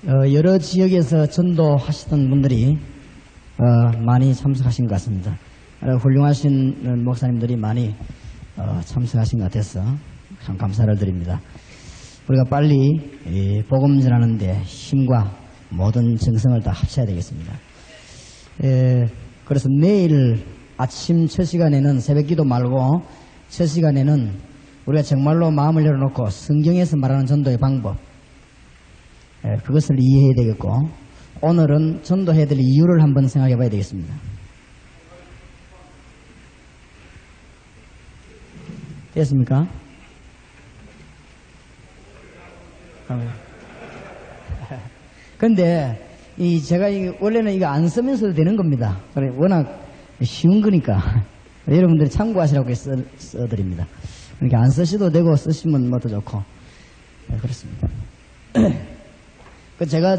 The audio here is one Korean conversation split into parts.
여러 지역에서 전도하시던 분들이 많이 참석하신 것 같습니다. 훌륭하신 목사님들이 많이 참석하신 것 같아서 참 감사를 드립니다. 우리가 빨리 복음 전하는 데 힘과 모든 정성을 다 합쳐야 되겠습니다. 그래서 내일 아침 첫 시간에는 새벽기도 말고 첫 시간에는 우리가 정말로 마음을 열어놓고 성경에서 말하는 전도의 방법, 그것을 이해해야 되겠고, 오늘은 전도해야 될 이유를 한번 생각해 봐야 되겠습니다. 됐습니까? 근데 제가 원래는 이거 안 쓰면서도 되는 겁니다. 워낙 쉬운 거니까 여러분들이 참고하시라고 써드립니다. 그러니까 안 쓰셔도 되고 쓰시면 뭐 더 좋고 그렇습니다. 제가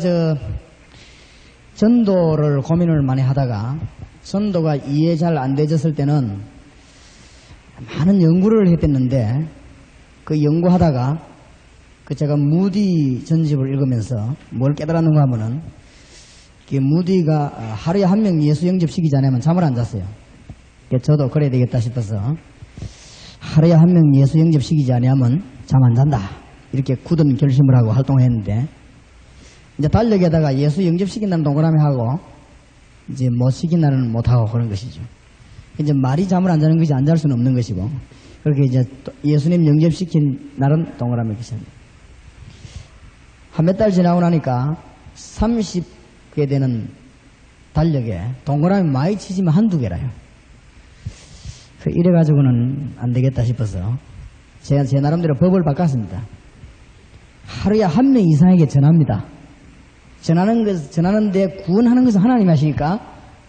전도를 고민을 많이 하다가 전도가 이해 잘 안 되졌을 때는 많은 연구를 했댔는데, 그 연구하다가 제가 무디 전집을 읽으면서 뭘 깨달았는가 하면은, 무디가 하루에 한 명 예수 영접시키지 않으면 잠을 안 잤어요. 저도 그래야 되겠다 싶어서 하루에 한 명 예수 영접시키지 않으면 잠 안 잔다, 이렇게 굳은 결심을 하고 활동했는데, 이제 달력에다가 예수 영접시킨다는 동그라미 하고 이제 못 시킨다는 못하고 그런 것이죠. 이제 말이 잠을 안 자는 것이 안 잘 수는 없는 것이고, 그렇게 이제 예수님 영접시킨 날은 동그라미 것입니다. 한 몇 달 지나고 나니까 30개 되는 달력에 동그라미 많이 치지만 한두 개라요. 이래가지고는 안 되겠다 싶어서 제 나름대로 법을 바꿨습니다. 하루에 한 명 이상에게 전합니다. 전하는데 구원하는 것은 하나님이 하시니까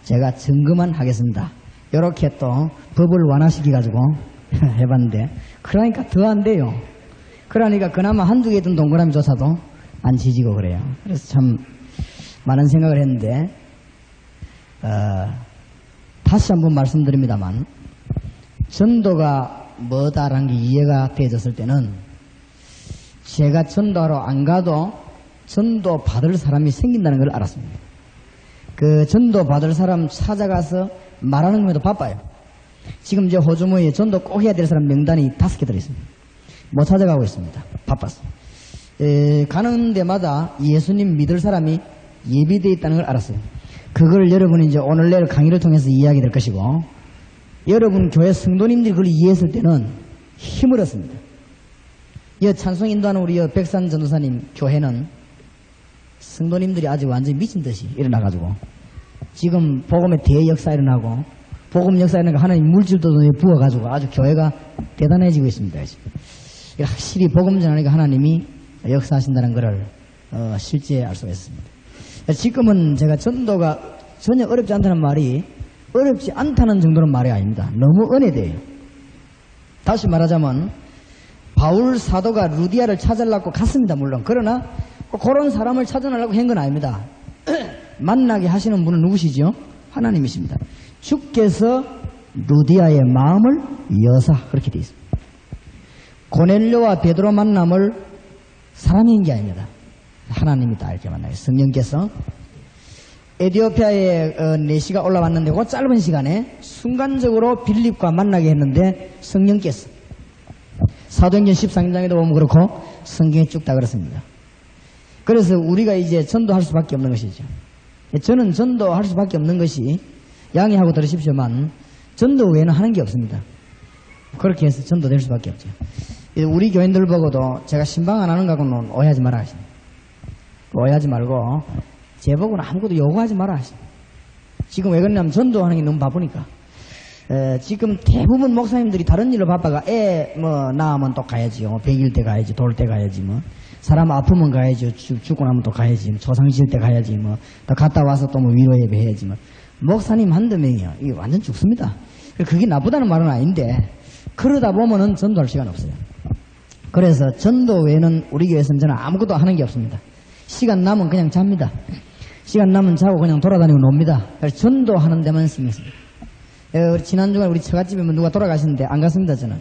제가 증거만 하겠습니다. 이렇게 또 법을 완화시켜가지고 해봤는데, 그러니까 더 안 돼요. 그러니까 그나마 한두 개 든 동그라미조차도 안 지지고 그래요. 그래서 참 많은 생각을 했는데, 다시 한번 말씀드립니다만, 전도가 뭐다라는 게 이해가 되어졌을 때는 제가 전도하러 안 가도 전도 받을 사람이 생긴다는 걸 알았습니다. 그 전도 받을 사람 찾아가서 말하는 것에도 바빠요. 지금 이제 호주모에 전도 꼭 해야 될 사람 명단이 5개 들어있습니다. 못 찾아가고 있습니다. 바빠서. 가는 데마다 예수님 믿을 사람이 예비되어 있다는 걸 알았어요. 그걸 여러분이 이제 오늘 내일 강의를 통해서 이해하게 될 것이고, 여러분 교회 성도님들이 그걸 이해했을 때는 힘을 얻습니다. 이 찬송 인도하는 우리 백산 전도사님 교회는 성도님들이 아주 완전히 미친 듯이 일어나가지고 지금 복음의 대역사 일어나고, 복음 역사 일어나고 하나님 물질도 부어가지고 아주 교회가 대단해지고 있습니다. 확실히 복음 전하니까 하나님이 역사하신다는 것을 실제 알 수가 있습니다. 지금은 제가 전도가 전혀 어렵지 않다는 말이 어렵지 않다는 정도는 말이 아닙니다. 너무 은혜돼요. 다시 말하자면 바울 사도가 루디아를 찾으려고 갔습니다. 물론. 그러나 그런 사람을 찾아내려고 한 건 아닙니다. 만나게 하시는 분은 누구시죠? 하나님이십니다. 주께서 루디아의 마음을 여사, 그렇게 되어 있습니다. 고넬료와 베드로 만남을 사람이 한 게 아닙니다. 하나님이 다 이렇게 만나요. 성령께서 에티오피아에 4시가 올라왔는데 그 짧은 시간에 순간적으로 빌립과 만나게 했는데 성령께서, 사도행전 13장에도 보면 그렇고 성경에 쭉 다 그렇습니다. 그래서 우리가 이제 전도할 수밖에 없는 것이죠. 저는 전도할 수밖에 없는 것이, 양해하고 들으십시오만, 전도 외에는 하는 게 없습니다. 그렇게 해서 전도될 수밖에 없죠. 우리 교인들 보고도 제가 신방 안 하는 거하고는 오해하지 마라 하십니다. 오해하지 말고 제보고는 아무것도 요구하지 마라 하십니다. 지금 왜 그러냐면 전도하는 게 너무 바쁘니까. 지금 대부분 목사님들이 다른 일로 바빠가 낳으면 또 가야지요. 100일 때 가야지, 돌 때 가야지, 사람 아프면 가야지, 죽고 나면 또 가야지, 조상 지을 때 가야지, 또 갔다 와서 또 위로 예배 해야지. 목사님 한두 명이요. 이게 완전 죽습니다. 그게 나쁘다는 말은 아닌데, 그러다 보면은 전도할 시간 없어요. 그래서 전도 외에는 우리 교회에서는 저는 아무것도 하는 게 없습니다. 시간 나면 그냥 잡니다. 시간 나면 자고 그냥 돌아다니고 놉니다. 그래서 전도하는 데만 신경 씁니다. 지난주에 우리 처갓집에 누가 돌아가시는데 안 갔습니다. 저는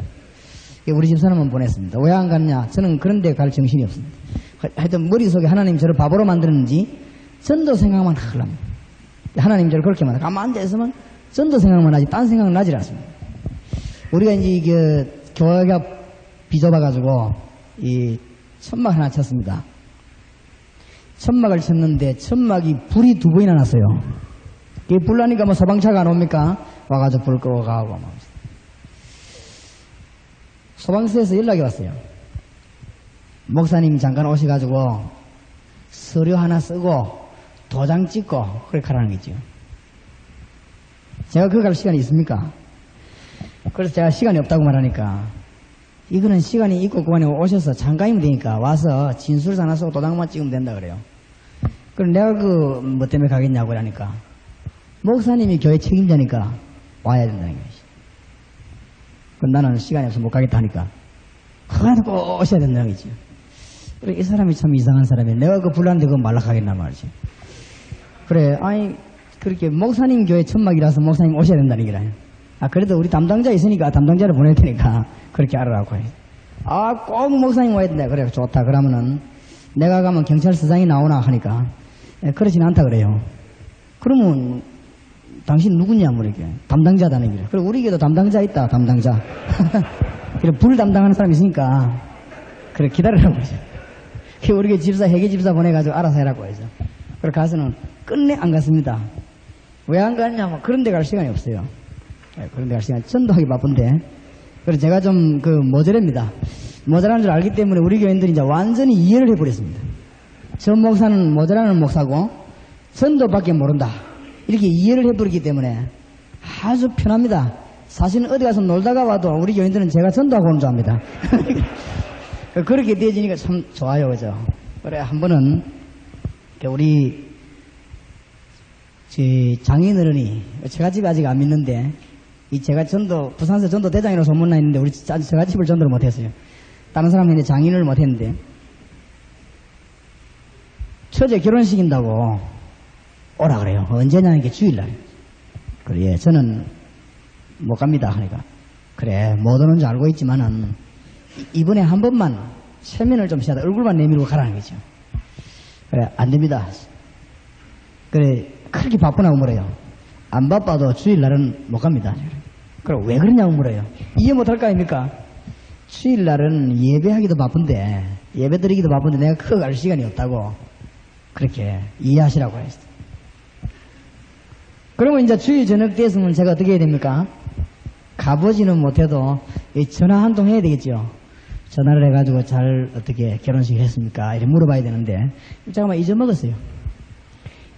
우리 집사람은 보냈습니다. 왜 안 갔냐? 저는 그런 데 갈 정신이 없습니다. 하여튼 머릿속에 하나님 저를 바보로 만드는지 전도 생각만 하려면 하나님 저를 그렇게 만들어. 가만 앉아있으면 전도 생각만 하지 딴 생각은 나질 않습니다. 우리가 이제 교회가 빚어봐가지고 이 천막 하나 쳤습니다. 천막을 쳤는데 천막이 불이 2번이나 났어요. 이게 불 나니까 뭐 소방차가 안 옵니까? 와가지고 불 끄고 가고 막. 소방서에서 연락이 왔어요. 목사님 잠깐 오셔가지고 서류 하나 쓰고 도장 찍고 그렇게 하라는 거죠. 제가 그거 갈 시간이 있습니까? 그래서 제가 시간이 없다고 말하니까 이거는 시간이 있고 그만에 오셔서 잠깐이면 되니까 와서 진술서 하나 쓰고 도장만 찍으면 된다 그래요. 그럼 내가 뭐 때문에 가겠냐고 하니까 목사님이 교회 책임자니까 와야 된다는 것이. 그럼 나는 시간이 없어서 못 가겠다 하니까 그래도 꼭 오셔야 된다는 거지. 그래, 이 사람이 참 이상한 사람이야. 내가 불렀는데 그거 말락하겠나 말이지. 그래, 아니 그렇게 목사님 교회 천막이라서 목사님 오셔야 된다는 얘기라. 아 그래도 우리 담당자 있으니까 담당자를 보낼 테니까 그렇게 알아라고 해. 아 꼭 목사님 와야 된다. 그래 좋다. 그러면은 내가 가면 경찰서장이 나오나 하니까 그렇진 않다 그래요. 그러면 당신 누구냐 물으니까 담당자다는 얘기를. 그래 우리 교회도 담당자 있다. 담당자. 그래 불 담당하는 사람이 있으니까 그래 기다리라고 그러죠. 그래 우리 교회 집사 회계 집사 보내가지고 알아서 해라고 해서. 그래 가서는 끝내 안 갔습니다. 왜 안 갔냐면 그런 데 갈 시간이 없어요. 그런 데 갈 시간이 전도하기 바쁜데. 그래서 제가 좀 모자랍니다. 모자라는 줄 알기 때문에 우리 교인들이 이제 완전히 이해를 해버렸습니다. 전 목사는 모자라는 목사고 전도밖에 모른다. 이렇게 이해를 해버리기 때문에 아주 편합니다. 사실은 어디 가서 놀다가 와도 우리 교인들은 제가 전도하고 오는 줄 압니다. 그렇게 되어지니까 참 좋아요. 그죠? 그래 한 번은 우리 장인어른이 제가 집에 아직 안 믿는데 제가 부산서 전도 대장이라고 소문나 있는데 우리 제가 집을 전도를 못했어요. 다른 사람이 장인을 못했는데 처제 결혼시킨다고 오라 그래요. 언제냐는 게 주일날. 그래 저는 못 갑니다 하니까 그래 못 오는 줄 알고 있지만은 이번에 한 번만 체면을 좀 시하다 얼굴만 내밀고 가라는 거죠. 그래 안 됩니다. 그래 그렇게 바쁘냐고 물어요. 안 바빠도 주일날은 못 갑니다. 그럼 왜 그러냐고 물어요. 이해 못할 거 아닙니까? 주일날은 예배하기도 바쁜데 예배 드리기도 바쁜데 내가 그거 갈 시간이 없다고 그렇게 이해하시라고 했어요. 그러면 이제 주일 저녁 됐으면 제가 어떻게 해야 됩니까? 가보지는 못해도 전화 한 통 해야 되겠죠. 전화를 해가지고 잘 어떻게 결혼식을 했습니까? 이렇게 물어봐야 되는데 잠깐만 잊어먹었어요.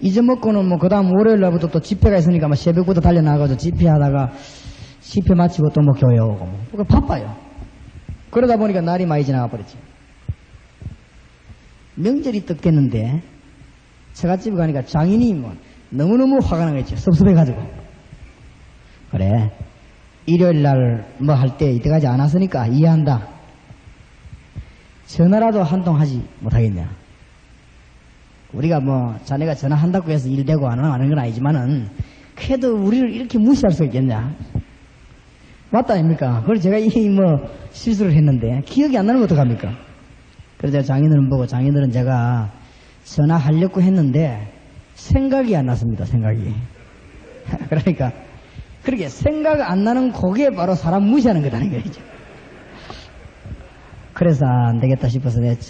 잊어먹고는 뭐 그 다음 월요일 날부터 또 집회가 있으니까 막 새벽부터 달려나가서 집회하다가 집회 마치고 또 뭐 교회 오고 뭐 그러니까 바빠요. 그러다 보니까 날이 많이 지나가 버렸지. 명절이 떡 됐는데 처갓집에 가니까 장인이 뭐 너무너무 화가 나겠죠. 섭섭해가지고. 그래 일요일날 뭐 할 때 이때까지 안 왔으니까 이해한다. 전화라도 한 통 하지 못하겠냐. 우리가 뭐 자네가 전화한다고 해서 일되고 안 하는 건 아니지만은 그래도 우리를 이렇게 무시할 수 있겠냐. 맞다 아닙니까? 그래서 제가 실수를 했는데 기억이 안 나는 거 어떡합니까? 그래서 제가 장인어른 보고 장인어른 제가 전화하려고 했는데 생각이 안 났습니다. 생각이. 그러니까 그렇게 생각 안 나는 그게 바로 사람 무시하는 거다는 거죠. 그래서 안 되겠다 싶어서 내가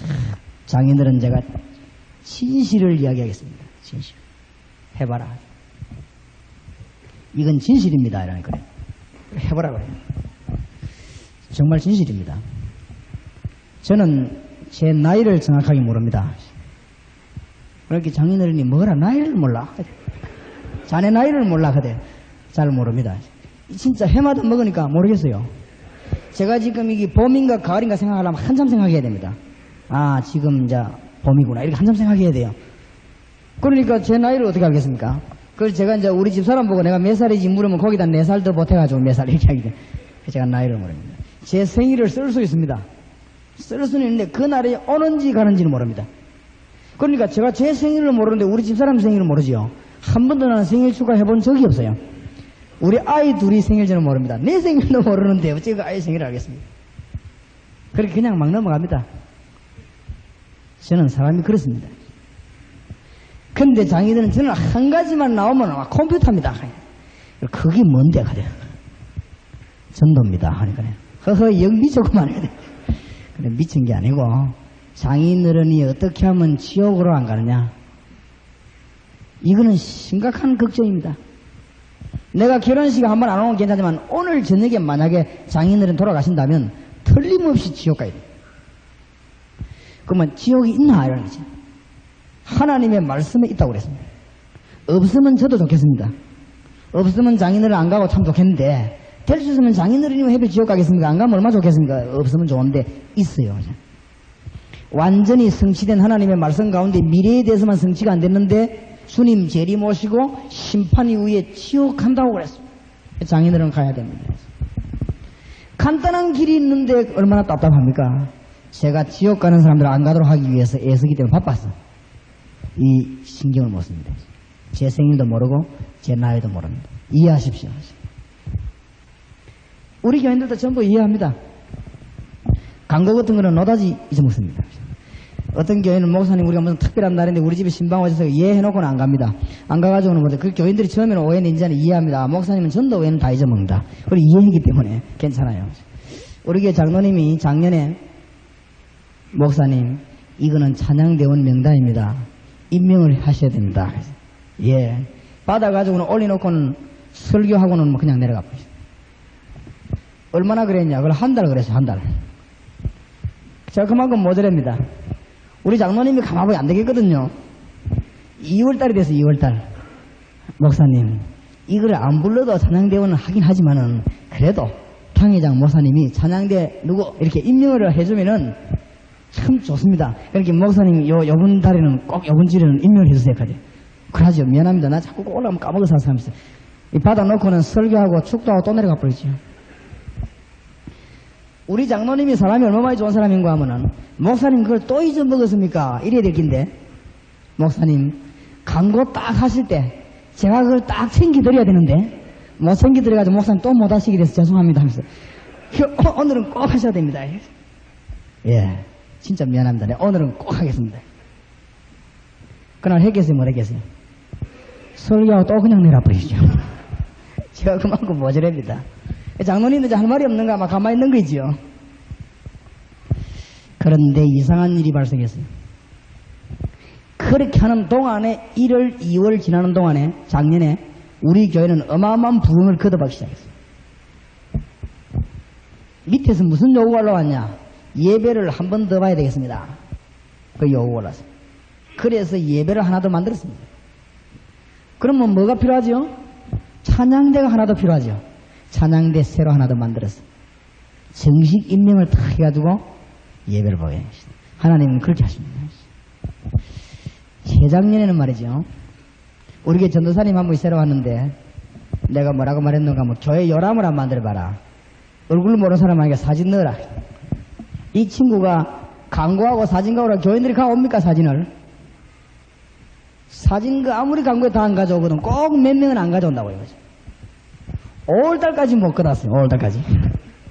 장인어른 제가 진실을 이야기하겠습니다. 진실. 해봐라. 이건 진실입니다. 이러니까 그래. 해보라 그래요. 정말 진실입니다. 저는 제 나이를 정확하게 모릅니다. 그렇게 장인어른이 뭐라 나이를 몰라. 자네 나이를 몰라 하대. 잘 모릅니다. 진짜 해마다 먹으니까 모르겠어요. 제가 지금 이게 봄인가 가을인가 생각하려면 한참 생각해야 됩니다. 아 지금 이제 봄이구나 이렇게 한참 생각해야 돼요. 그러니까 제 나이를 어떻게 알겠습니까? 그래서 제가 이제 우리 집 사람 보고 내가 몇 살이지 물으면 거기다 4살 더 보태가지고 몇 살 이렇게 하게 돼. 제가 나이를 모릅니다. 제 생일을 쓸 수 있습니다. 쓸 수는 있는데 그 날이 오는지 가는지는 모릅니다. 그러니까 제가 제 생일을 모르는데 우리 집 사람 생일을 모르지요. 한 번도 나는 생일 축하해본 적이 없어요. 우리 아이 둘이 생일 저는 모릅니다. 내 생일도 모르는데 어째 그 아이 생일을 알겠습니까? 그렇게 그냥 막 넘어갑니다. 저는 사람이 그렇습니다. 근데 장인들은 저는 한 가지만 나오면 컴퓨터입니다. 그게 뭔데? 그래. 전도입니다. 하니까 허허 영 미쳤구만. 그래 미친 게 아니고 장인어른이 어떻게 하면 지옥으로 안 가느냐. 이거는 심각한 걱정입니다. 내가 결혼식에 한번 안 오면 괜찮지만 오늘 저녁에 만약에 장인어른 돌아가신다면 틀림없이 지옥 가야 돼. 그러면 지옥이 있나 이런 거지. 하나님의 말씀에 있다고 그랬습니다. 없으면 저도 좋겠습니다. 없으면 장인어른 안 가고 참 좋겠는데 될 수 있으면 장인어른이면 해도 지옥 가겠습니까? 안 가면 얼마나 좋겠습니까? 없으면 좋은데 있어요. 완전히 성취된 하나님의 말씀 가운데 미래에 대해서만 성취가 안 됐는데 주님 재림 오시고 심판 이후에 지옥 간다고 그랬습니다. 장인어른 가야 됩니다. 간단한 길이 있는데 얼마나 답답합니까? 제가 지옥 가는 사람들 안 가도록 하기 위해서 애쓰기 때문에 바빴어. 이 신경을 못 씁니다. 제 생일도 모르고 제 나이도 모릅니다. 이해하십시오. 우리 교인들도 전부 이해합니다. 광고 같은 거는 노다지 잊어먹습니다. 어떤 교회는 목사님 우리가 무슨 특별한 날인데 우리 집에 신방 오셔서 이해해놓고는 안 갑니다. 안 가가지고는 못해. 그 교인들이 처음에는 오해는 인자는 이해합니다. 목사님은 전도 오해는 다 잊어먹는다. 그리고 이해하기 때문에 괜찮아요. 우리 교회 장로님이 작년에 목사님 이거는 찬양대원 명단입니다. 임명을 하셔야 됩니다. 예. 받아가지고는 올려놓고는 설교하고는 뭐 그냥 내려가 버리죠. 얼마나 그랬냐? 그걸 한 달 그랬어요. 한 달. 제가 그만큼 모자랍니다. 우리 장로님이 가만보면 안 되겠거든요. 2월달이 돼서 2월달. 목사님, 이걸 안 불러도 찬양대원은 하긴 하지만은 그래도 탕회장 목사님이 찬양대 누구 이렇게 임명을 해주면은 참 좋습니다. 그렇게 목사님이 요번 달에는 꼭 요번 주에는 임명을 해주세요. 그러죠. 미안합니다. 나 자꾸 꼭 올라가면 까먹어서 사람 있어요. 받아놓고는 설교하고 축도하고 또 내려가 버리죠. 우리 장로님이 사람이 얼마나 좋은 사람인가 하면은 목사님 그걸 또 잊어먹었습니까? 이래야 될 긴데 목사님 광고 딱 하실 때 제가 그걸 딱 챙겨드려야 되는데 못 챙겨드려가지고 목사님 또 못 하시게 돼서 죄송합니다 하면서 오늘은 꼭 하셔야 됩니다. 예, 진짜 미안합니다. 네, 오늘은 꼭 하겠습니다. 그날 했겠어요? 못 했겠어요? 설교하고 또 그냥 내려버리죠. 제가 그만큼 모자랍니다. 장로님도 할 말이 없는가 막 가만히 있는 거지요. 그런데 이상한 일이 발생했어요. 그렇게 하는 동안에 1월, 2월 지나는 동안에 작년에 우리 교회는 어마어마한 부흥을 거듭하기 시작했어요. 밑에서 무슨 요구가 올라왔냐? 예배를 한 번 더 봐야 되겠습니다. 그 요구가 올라왔어요. 그래서 예배를 하나 더 만들었습니다. 그러면 뭐가 필요하죠? 찬양대가 하나 더 필요하죠. 찬양대 새로 하나 더 만들었어. 정식 임명을 탁 해가지고 예배를 보게 하십니다. 하나님은 그렇게 하십니다. 재작년에는 말이죠. 우리 교회 전도사님 한 분이 새로 왔는데 내가 뭐라고 말했는가 하면 교회 요람을 한번 만들어봐라. 얼굴 모르는 사람에게 사진 넣어라. 이 친구가 광고하고 사진 가오라 교인들이 가옵니까 사진을? 사진 아무리 광고에 다 안 가져오거든 꼭 몇 명은 안 가져온다고 이거죠. 5월달까지 못 끊었어요. 5월달까지.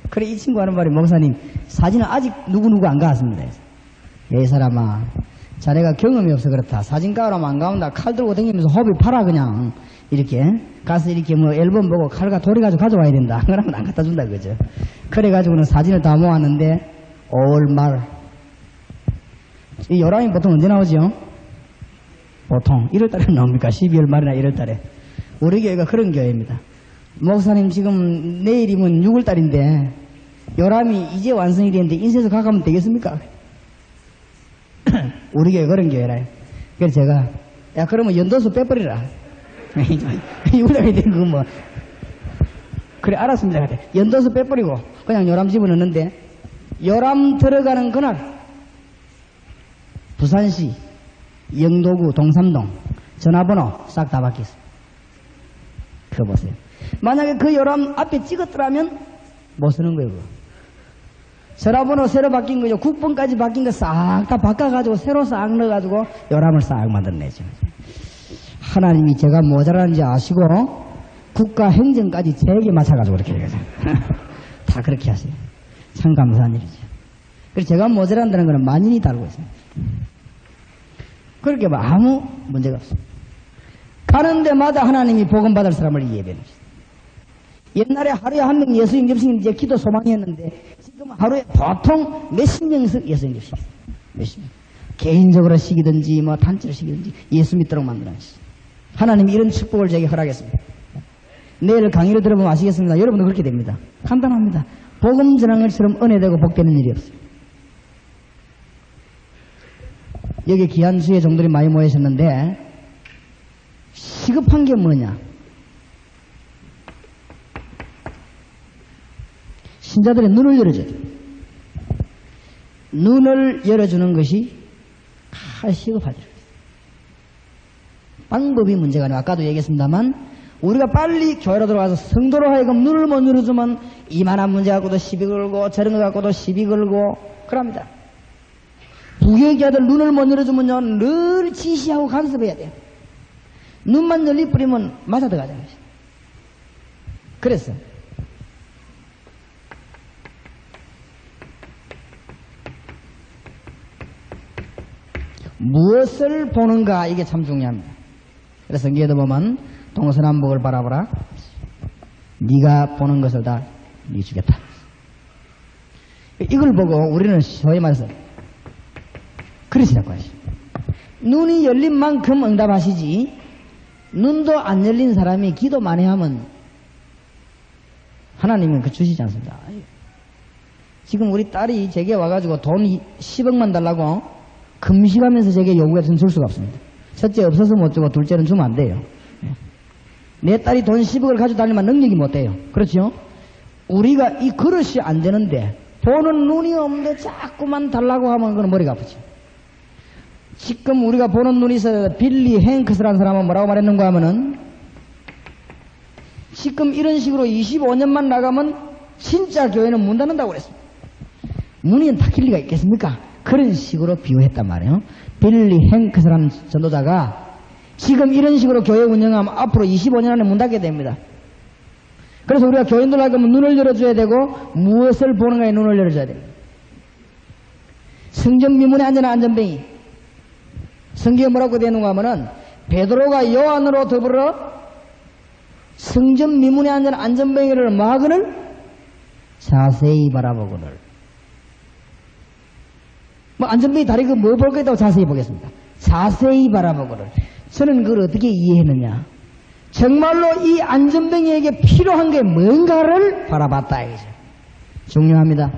그래 이 친구 하는 말이 목사님 사진은 아직 누구누구 안 가왔습니다. 이 사람아 자네가 경험이 없어 그렇다. 사진 가오라면 안 가온다. 칼 들고 다니면서 허비 팔아 그냥 이렇게 가서 이렇게 뭐 앨범 보고 칼과 돌이 가지고 가져와야 된다. 그러면 안 갖다 준다 그죠. 그래가지고는 사진을 다 모았는데 5월 말 이 요람이 보통 언제 나오죠? 보통 1월달에 나옵니까? 12월 말이나 1월달에. 우리 교회가 그런 교회입니다. 목사님 지금 내일이면 6월달인데 요람이 이제 완성이 되는데 인쇄소 가가면 되겠습니까? 우리 교회 그런 교회라요. 그래서 제가 야 그러면 연도수 빼버리라. 6월달이 된 거 뭐 그래 알았습니다. 연도수 빼버리고 그냥 요람 집어넣는데 요람 들어가는 그날 부산시 영도구 동삼동 전화번호 싹 다 바뀌었어요. 그거 보세요. 만약에 그 요람 앞에 찍었더라면 못 쓰는 거예요. 그거. 전화번호 새로 바뀐 거죠. 국번까지 바뀐 거 싹 다 바꿔가지고 새로 싹 넣어가지고 요람을 싹 만들어내죠. 하나님이 제가 모자라는지 아시고 국가 행정까지 제게 맞춰가지고 그렇게 해가지고 다 그렇게 하세요. 참 감사한 일이죠. 그래서 제가 모자란다는 거는 만인이 다 알고 있습니다. 그렇게 뭐 아무 문제가 없습니다. 가는 데마다 하나님이 복음 받을 사람을 예배해 주시다. 옛날에 하루에 한 명 예수님 접신 이제 기도 소망이 했는데 지금 하루에 보통 몇십 명씩 예수님 접신 몇십 명. 개인적으로 시키든지 뭐 단체로 시키든지 예수 믿도록 만들어주시다. 하나님이 이런 축복을 제게 허락했습니다. 내일 강의를 들어보면 아시겠습니다. 여러분도 그렇게 됩니다. 간단합니다. 복음 전하는 것처럼 은혜되고 복되는 일이 없어요. 여기 귀한 주의 종들이 많이 모이셨는데 시급한 게 뭐냐? 신자들의 눈을 열어줘야 돼요. 눈을 열어주는 것이 가장 시급하죠. 방법이 문제가 아니고 아까도 얘기했습니다만 우리가 빨리 교회로 들어가서 성도로 하여금 눈을 못 열어주면 이만한 문제 갖고도 시비 걸고 저런 거 갖고도 시비 걸고 그럽니다. 부교육자들 눈을 못 열어주면요 늘 지시하고 간섭해야 돼요. 눈만 열리 뿌리면 맞아 들어가잖아요. 그래서 무엇을 보는가 이게 참 중요합니다. 그래서 성경에도 보면 동서남북을 바라보라. 네가 보는 것을 다 네 주겠다. 이걸 보고 우리는 소위 말해서 그러시라고 하시죠. 눈이 열린 만큼 응답하시지 눈도 안 열린 사람이 기도 많이 하면 하나님은 그 주시지 않습니다. 지금 우리 딸이 제게 와가지고 돈 10억만 달라고 금식하면서 제게 요구해서는 줄 수가 없습니다. 첫째 없어서 못 주고 둘째는 주면 안 돼요. 내 딸이 돈 10억을 가지고 다니면 능력이 못 돼요. 그렇죠? 우리가 이 그릇이 안 되는데 보는 눈이 없는데 자꾸만 달라고 하면 그건 머리가 아프죠. 지금 우리가 보는 눈이 있어야 빌리 행크스라는 사람은 뭐라고 말했는가 하면은 지금 이런 식으로 25년만 나가면 진짜 교회는 문 닫는다고 그랬습니다. 문이 닫힐 리가 있겠습니까? 그런 식으로 비유했단 말이에요. 빌리 행크스라는 전도자가 지금 이런 식으로 교회 운영하면 앞으로 25년 안에 문 닫게 됩니다. 그래서 우리가 교인들 하려면 눈을 열어줘야 되고 무엇을 보는가에 눈을 열어줘야 됩니다. 성전 미문에 앉은 안전뱅이 성경에 뭐라고 되는가 하면은 베드로가 요한으로 더불어 성전 미문에 앉은 안전뱅이를 뭐하거늘 자세히 바라보거늘. 뭐 안전뱅이 다리 그 뭐 볼 거있다고 자세히 보겠습니다. 자세히 바라보거늘. 저는 그걸 어떻게 이해했느냐? 정말로 이 안전뱅이에게 필요한 게 뭔가를 바라봤다 이거죠. 중요합니다.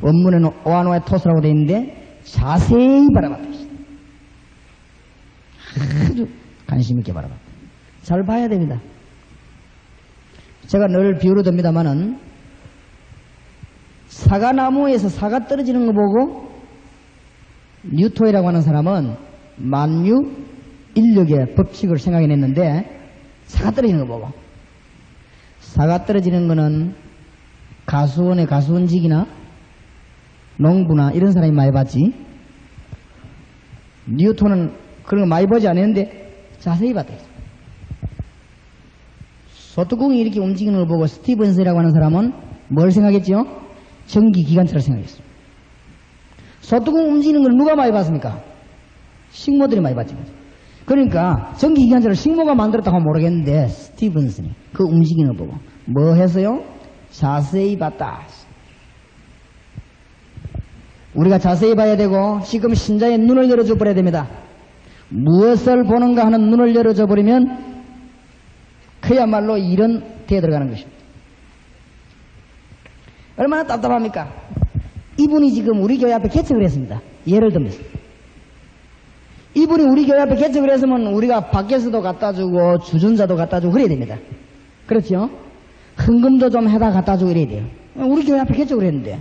원문에는 오아노의 토스라고 되어 있는데 자세히 바라봤다. 아주 관심 있게 바라봤다. 잘 봐야 됩니다. 제가 늘 비유로 듭니다만은 사과나무에서 사과 떨어지는 거 보고 뉴턴이라고 하는 사람은 만유 인력의 법칙을 생각해냈는데 사과 떨어지는 거 보고 사과 떨어지는 거는 가수원의 가수원직이나 농부나 이런 사람이 많이 봤지 뉴턴은 그런 거 많이 보지 않았는데 자세히 봤다. 소뚜껑이 이렇게 움직이는 걸 보고 스티븐스라고 하는 사람은 뭘 생각했죠? 전기기관차를 생각했어요. 소뚜껑 움직이는 걸 누가 많이 봤습니까? 식모들이 많이 봤지. 그러니까 전기기관차를 식모가 만들었다고 하면 모르겠는데 스티븐슨이 그 움직이는 걸 보고 뭐 했어요? 자세히 봤다. 우리가 자세히 봐야 되고 지금 신자의 눈을 열어줘 버려야 됩니다. 무엇을 보는가 하는 눈을 열어줘 버리면 그야말로 이런 데에 들어가는 것입니다. 얼마나 답답합니까? 이분이 지금 우리 교회 앞에 개척을 했습니다. 예를 들면서 이분이 우리 교회 앞에 개척을 했으면 우리가 밖에서도 갖다 주고 주전자도 갖다 주고 그래야 됩니다. 그렇죠? 헌금도 좀 해다 갖다 주고 이래야 돼요. 우리 교회 앞에 개척을 했는데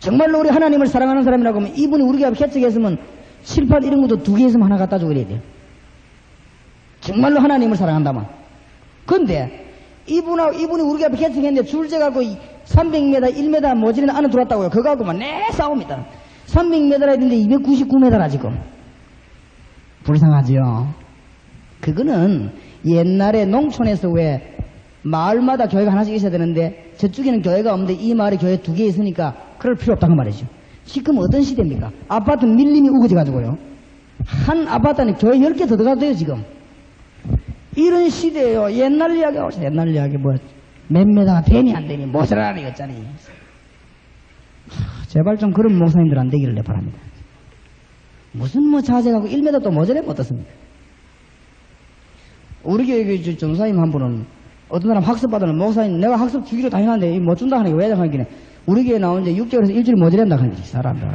정말로 우리 하나님을 사랑하는 사람이라고 하면 이분이 우리 교회 앞에 개척했으면 칠판 이런 것도 2개 있으면 하나 갖다 주고 이래야 돼요. 정말로 하나님을 사랑한다면. 근데 이분이 우리 교회 앞에 개척했는데 줄제 갖고 300m, 1m 모질은 안에 들어왔다고요. 그거 갖고만 내 싸웁니다. 300m라 했는데 299m라 지금. 불쌍하죠. 그거는 옛날에 농촌에서 왜 마을마다 교회가 하나씩 있어야 되는데 저쪽에는 교회가 없는데 이 마을에 교회 2개 있으니까 그럴 필요 없다는 말이죠. 지금 어떤 시대입니까? 아파트 밀림이 우거져가지고요. 한 아파트 안에 교회 10개 더 들어가도 돼요, 지금. 이런 시대에요. 옛날 이야기하고, 옛날 이야기 뭐, 몇 메다가 되니 안 되니, 모자라니, 어쩌니. 제발 좀 그런 목사님들 안 되기를 바랍니다. 무슨 뭐 자제하고 1m 또 모자라면 어떻습니까? 우리 교회 전사님 한 분은 어떤 사람 학습 받으는 목사님, 내가 학습 주기로 다니는데 못 준다 하는 게 왜 하는 게 우리 교회 나온 지 6개월에서 일주일 모자란다 하는 게 사람들.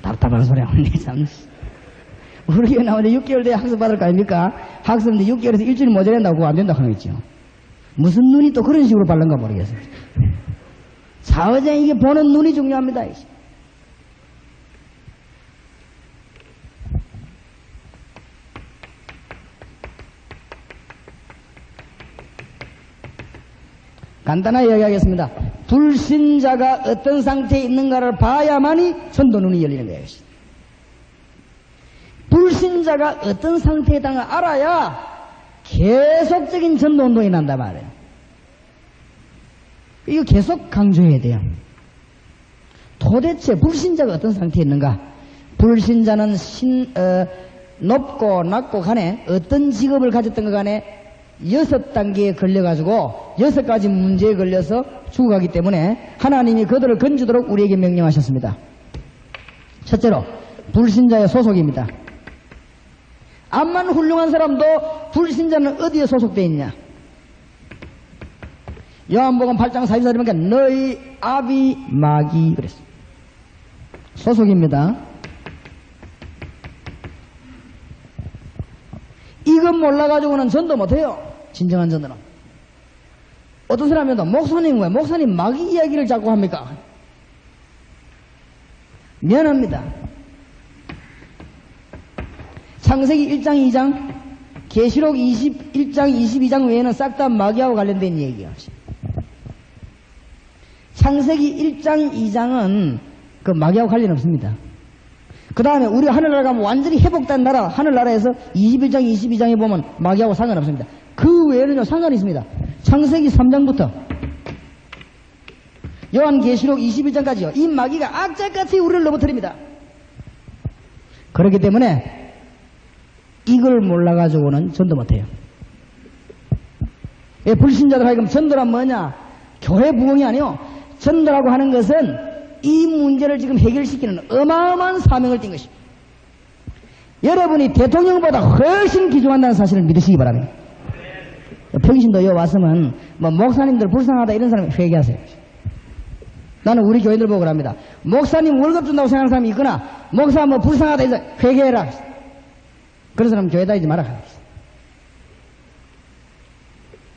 답답한 소리 하네, 참. 우리 교회 나온 지 6개월 돼야 학습 받을 거 아닙니까? 학습인데 6개월에서 일주일 모자란다고 그거 안 된다 하는 거죠. 무슨 눈이 또 그런 식으로 바른가 모르겠어요. 사회자 이게 보는 눈이 중요합니다. 간단하게 이야기하겠습니다. 불신자가 어떤 상태에 있는가를 봐야만이 전도 눈이 열리는 거예요. 불신자가 어떤 상태에 있다는 걸 알아야 계속적인 전도 운동이 난단 말이에요. 이거 계속 강조해야 돼요. 도대체 불신자가 어떤 상태에 있는가? 불신자는 높고 낮고 간에 어떤 직업을 가졌던 것 간에 6단계에 걸려가지고 6가지 문제에 걸려서 죽어가기 때문에 하나님이 그들을 건지도록 우리에게 명령하셨습니다. 첫째로 불신자의 소속입니다. 암만 훌륭한 사람도 불신자는 어디에 소속되어 있냐? 요한복음 8장 44절에 보니까 너희 아비 마귀 그랬어요. 소속입니다. 이건 몰라가지고는 전도 못해요. 진정한 전도는. 어떤 사람이도 목사님 왜 목사님 마귀 이야기를 자꾸 합니까? 미안합니다. 창세기 1장 2장 계시록 21장 22장 외에는 싹 다 마귀하고 관련된 얘기야. 창세기 1장 2장은 그 마귀하고 관련 없습니다. 그 다음에 우리 하늘나라 가면 완전히 회복된 나라, 하늘나라에서 21장, 22장에 보면 마귀하고 상관없습니다. 그 외에는요, 상관이 있습니다. 창세기 3장부터 요한계시록 21장까지요. 이 마귀가 악착같이 우리를 넘어뜨립니다. 그렇기 때문에 이걸 몰라가지고는 전도 못해요. 불신자들 하여금 전도란 뭐냐? 교회 부흥이 아니요. 전도라고 하는 것은 이 문제를 지금 해결시키는 어마어마한 사명을 띈 것입니다. 여러분이 대통령보다 훨씬 귀중한다는 사실을 믿으시기 바랍니다. 평신도 여 왔으면 뭐 목사님들 불쌍하다 이런 사람이 회개하세요. 나는 우리 교인들 보고 그럽니다. 목사님 월급 준다고 생각하는 사람이 있거나 목사 뭐 불쌍하다 해서 회개해라. 그런 사람 교회 다니지 마라.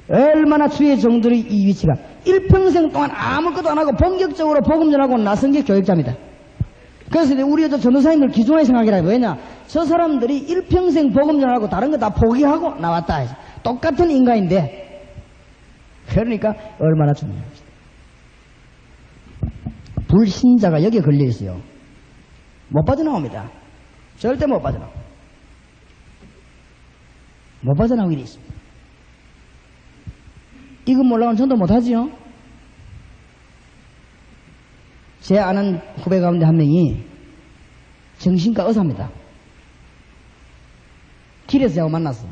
얼마나 주의 종들의 이 위치가 일평생 동안 아무것도 안 하고 본격적으로 복음 전하고 나선 게 교육자입니다. 그래서 우리 전도사님들 귀중하게 생각해라. 왜냐? 저 사람들이 일평생 복음 전하고 다른 거 다 포기하고 나왔다. 똑같은 인간인데 그러니까 얼마나 중요합니다. 불신자가 여기에 걸려 있어요. 못 빠져나옵니다. 절대 못 빠져나옵니다. 못 빠져나오게 돼 있습니다. 이거 몰라가면 전도 못하지요. 제 아는 후배 가운데 한 명이 정신과 의사입니다. 길에서 저하고 만났어.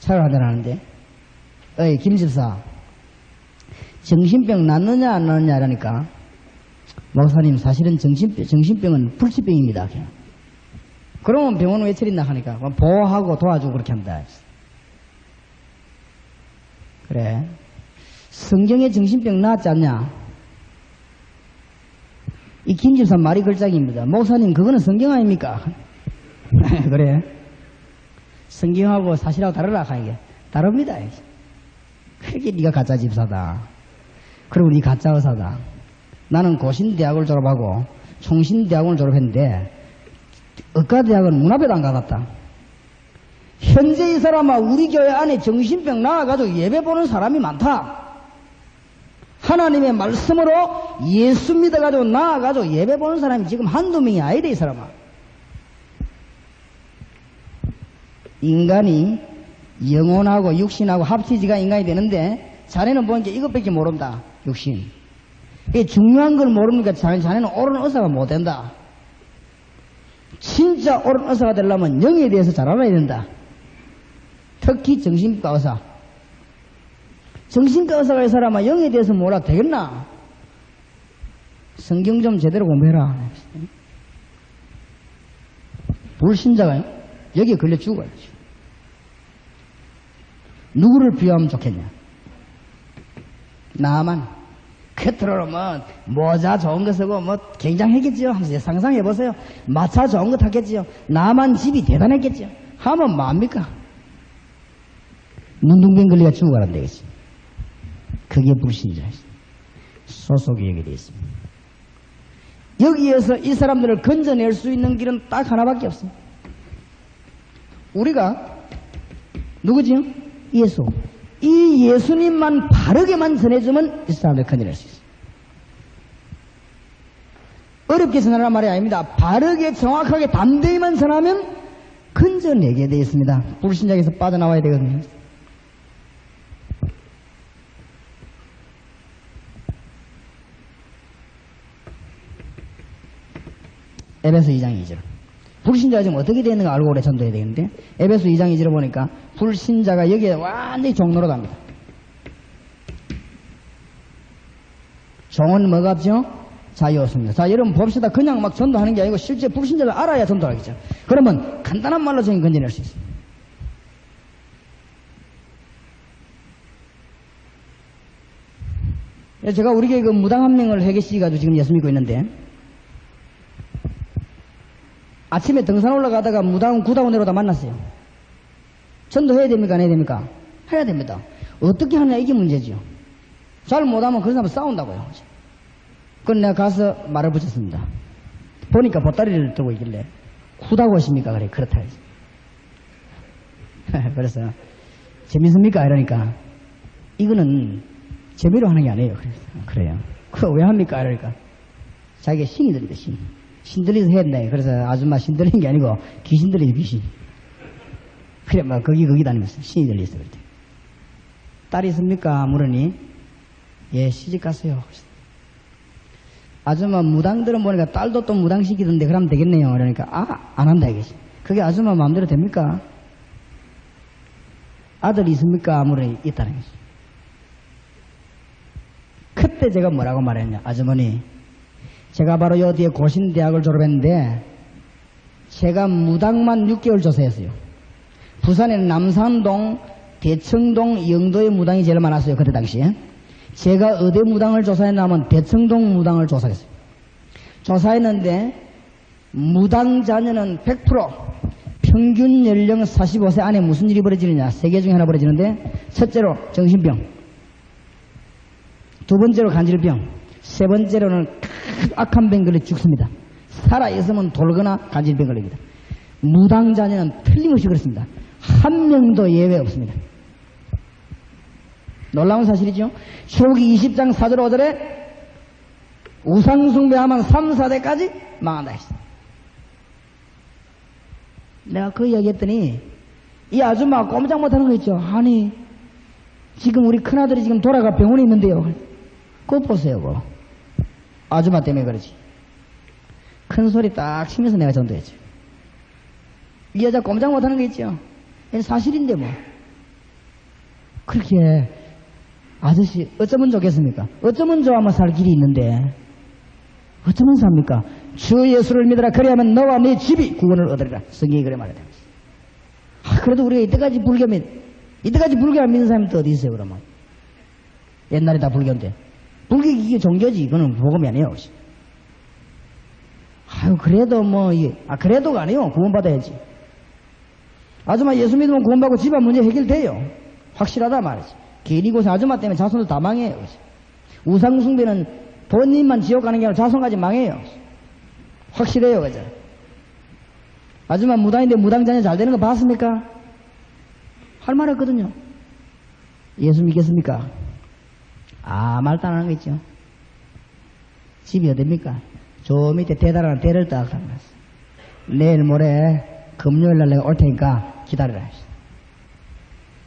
차를 한잔 하는데 어이 김 집사 정신병 낫느냐 안 낫느냐 하니까 목사님 사실은 정신병은 불치병입니다. 그러면 병원 왜 차린다 하니까 보호하고 도와주고 그렇게 한다. 그래 성경에 정신병 나왔지 않냐? 이 김집사 말이 걸작입니다. 목사님 그거는 성경 아닙니까? 그래 성경하고 사실하고 다르라 하는 게 다릅니다. 그게 네가 가짜 집사다. 그리고 네 가짜 의사다. 나는 고신대학을 졸업하고 총신대학원을 졸업했는데 의과대학은 문 앞에도 안 가봤다. 현재 이 사람아 우리 교회 안에 정신병 나와가지고 예배 보는 사람이 많다. 하나님의 말씀으로 예수 믿어가지고 나와가지고 예배 보는 사람이 지금 한두 명이 아니래. 이 사람아. 인간이 영혼하고 육신하고 합치지가 인간이 되는데 자네는 보니까 이것밖에 모른다. 육신. 이 중요한 걸 모르니까 자네는 옳은 의사가 못 된다. 진짜 옳은 의사가 되려면 영에 대해서 잘 알아야 된다. 특히 정신과 의사. 정신과 의사가 이 사람아 영에 대해서 몰라 되겠나? 성경 좀 제대로 공부해라. 불신자가요? 여기에 걸려 죽어요. 누구를 비하하면 좋겠냐? 나만. 쾌트로는 모자 좋은 거 쓰고 굉장했겠지요. 한번 상상해보세요. 마차 좋은 거 탔겠지요. 나만 집이 대단했겠지요. 하면 뭐합니까? 문둥병 걸리가 죽어가면 되겠지. 그게 불신자. 소속이 여기 되어 있습니다. 여기에서 이 사람들을 건져낼 수 있는 길은 딱 하나밖에 없습니다. 우리가 누구지요? 예수. 이 예수님만 바르게만 전해주면 이 사람들 건져낼 수 있어요. 어렵게 전하란 말이 아닙니다. 바르게 정확하게 담대히만 전하면 건져내게 되어 있습니다. 불신자에서 빠져나와야 되거든요. 에베소 2장 2절. 불신자가 지금 어떻게 되는가 알고 오래 전도해야 되는데, 에베소 2장 2절을 보니까 불신자가 여기에 완전히 종로로 갑니다. 종은 뭐가 없죠? 자유 없습니다. 자, 여러분 봅시다. 그냥 막 전도하는 게 아니고 실제 불신자를 알아야 전도하겠죠. 그러면 간단한 말로 저희 건져낼 수 있습니다. 제가 우리 교회 그 무당 한 명을 회개시켜가지고 지금 예수 믿고 있는데, 아침에 등산 올라가다가 무당 구다고 내려오다 만났어요. 전도해야 됩니까? 안 해야 됩니까? 해야 됩니다. 어떻게 하냐 이게 문제죠. 잘 못하면 그런 사람 싸운다고요. 그건 내가 가서 말을 붙였습니다. 보니까 보따리를 들고 있길래 구다고 하십니까? 그래 그렇다 해서. 그래서 재밌습니까? 이러니까 이거는 재미로 하는 게 아니에요. 그래서 그래요. 그거 왜 합니까? 이러니까 자기가 신이 들린다. 신 들려서 했네. 그래서 아줌마 신 들린 게 아니고 귀신 들리지 귀신. 그래 막 거기 다니면서 신이 들려서 그랬대. 딸이 있습니까? 물으니 예 시집 갔어요. 아줌마 무당들은 보니까 딸도 또 무당 시키던데 그러면 되겠네요. 그러니까 안 한다 이거지. 그게 아줌마 마음대로 됩니까? 아들이 있습니까? 물으니 있다는 거지. 그때 제가 뭐라고 말했냐. 아주머니 제가 바로 요 뒤에 고신대학을 졸업했는데 제가 무당만 6개월 조사했어요. 부산에는 남산동, 대청동, 영도의 무당이 제일 많았어요. 그때 당시에. 제가 어디 무당을 조사했냐면 대청동 무당을 조사했어요. 조사했는데 무당 자녀는 100% 평균 연령 45세 안에 무슨 일이 벌어지느냐. 3개 중에 하나 벌어지는데 첫째로 정신병, 두 번째로 간질병, 세 번째로는 악한 병 걸려 죽습니다. 살아있으면 돌거나 간질병 걸립니다. 무당 자녀는 틀림없이 그렇습니다. 한 명도 예외 없습니다. 놀라운 사실이죠. 초기 20장 4절 5절에 우상숭배하면 3, 4대까지 망한다 했어. 내가 그 이야기 했더니 이 아줌마가 꼼짝 못하는 거 있죠. 아니 지금 우리 큰아들이 지금 돌아가 병원에 있는데요. 그거 보세요. 그거. 아줌마 때문에 그러지. 큰 소리 딱 치면서 내가 전도했죠. 이 여자 꼼짝 못하는 거 있죠. 사실인데 뭐. 그렇게 아저씨 어쩌면 좋겠습니까? 어쩌면 좋아하면 살 길이 있는데 어쩌면 삽니까? 주 예수를 믿으라. 그래야만 너와 네 집이 구원을 얻으리라. 성경이 그래 말해야 됩니다. 그래도 우리가 이때까지 불교를 믿는 사람이 또 어디 있어요 그러면? 옛날에 다 불교인데. 불교 이게 종교지. 이거는 복음이 아니에요. 아유 그래도 뭐 그래도가 아니에요. 구원받아야지. 아줌마 예수 믿으면 구원받고 집안 문제 해결돼요. 확실하다 말이지. 괜히 고생 아줌마 때문에 자손도 다 망해요. 우상숭배는 본인만 지옥 가는 게 아니라 자손까지 망해요. 확실해요. 그죠? 아줌마 무당인데 무당자녀 잘 되는 거 봤습니까? 할 말 없거든요. 예수 믿겠습니까? 말도 안 하는 거 있죠. 집이 어딥니까? 저 밑에 대다라는 대를 딱 담았어. 내일 모레 금요일날 내가 올 테니까 기다려라.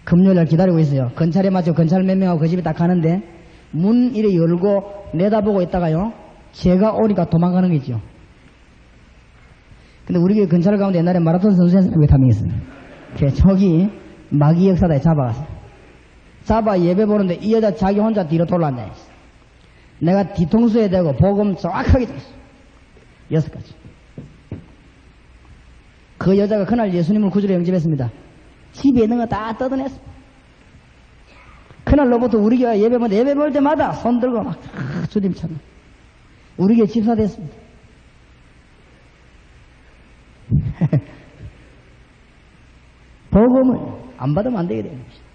금요일날 기다리고 있어요. 건찰에 맞춰 건찰 몇 명하고 그 집에 딱 가는데 문 이래 열고 내다보고 있다가요, 제가 오니까 도망가는 거죠. 근데 우리 교회 근처를 가면 옛날에 마라톤 선수 한 사람이 한 명 있어요. 저기 마귀 역사다에 잡아갔어요. 잡아 예배 보는데 이 여자 자기 혼자 뒤로 돌아앉아 있어. 내가 뒤통수에 대고 복음 정확하게 줬어. 6가지. 그 여자가 그날 예수님을 구주로 영접했습니다. 집에 있는 거 다 뜯어냈어. 그날로부터 우리 교회 예배 볼 때마다 손 들고 막 주님 찾는 우리 교회 집사 됐습니다. 복음을 안 받으면 안 되게 되는 것이다.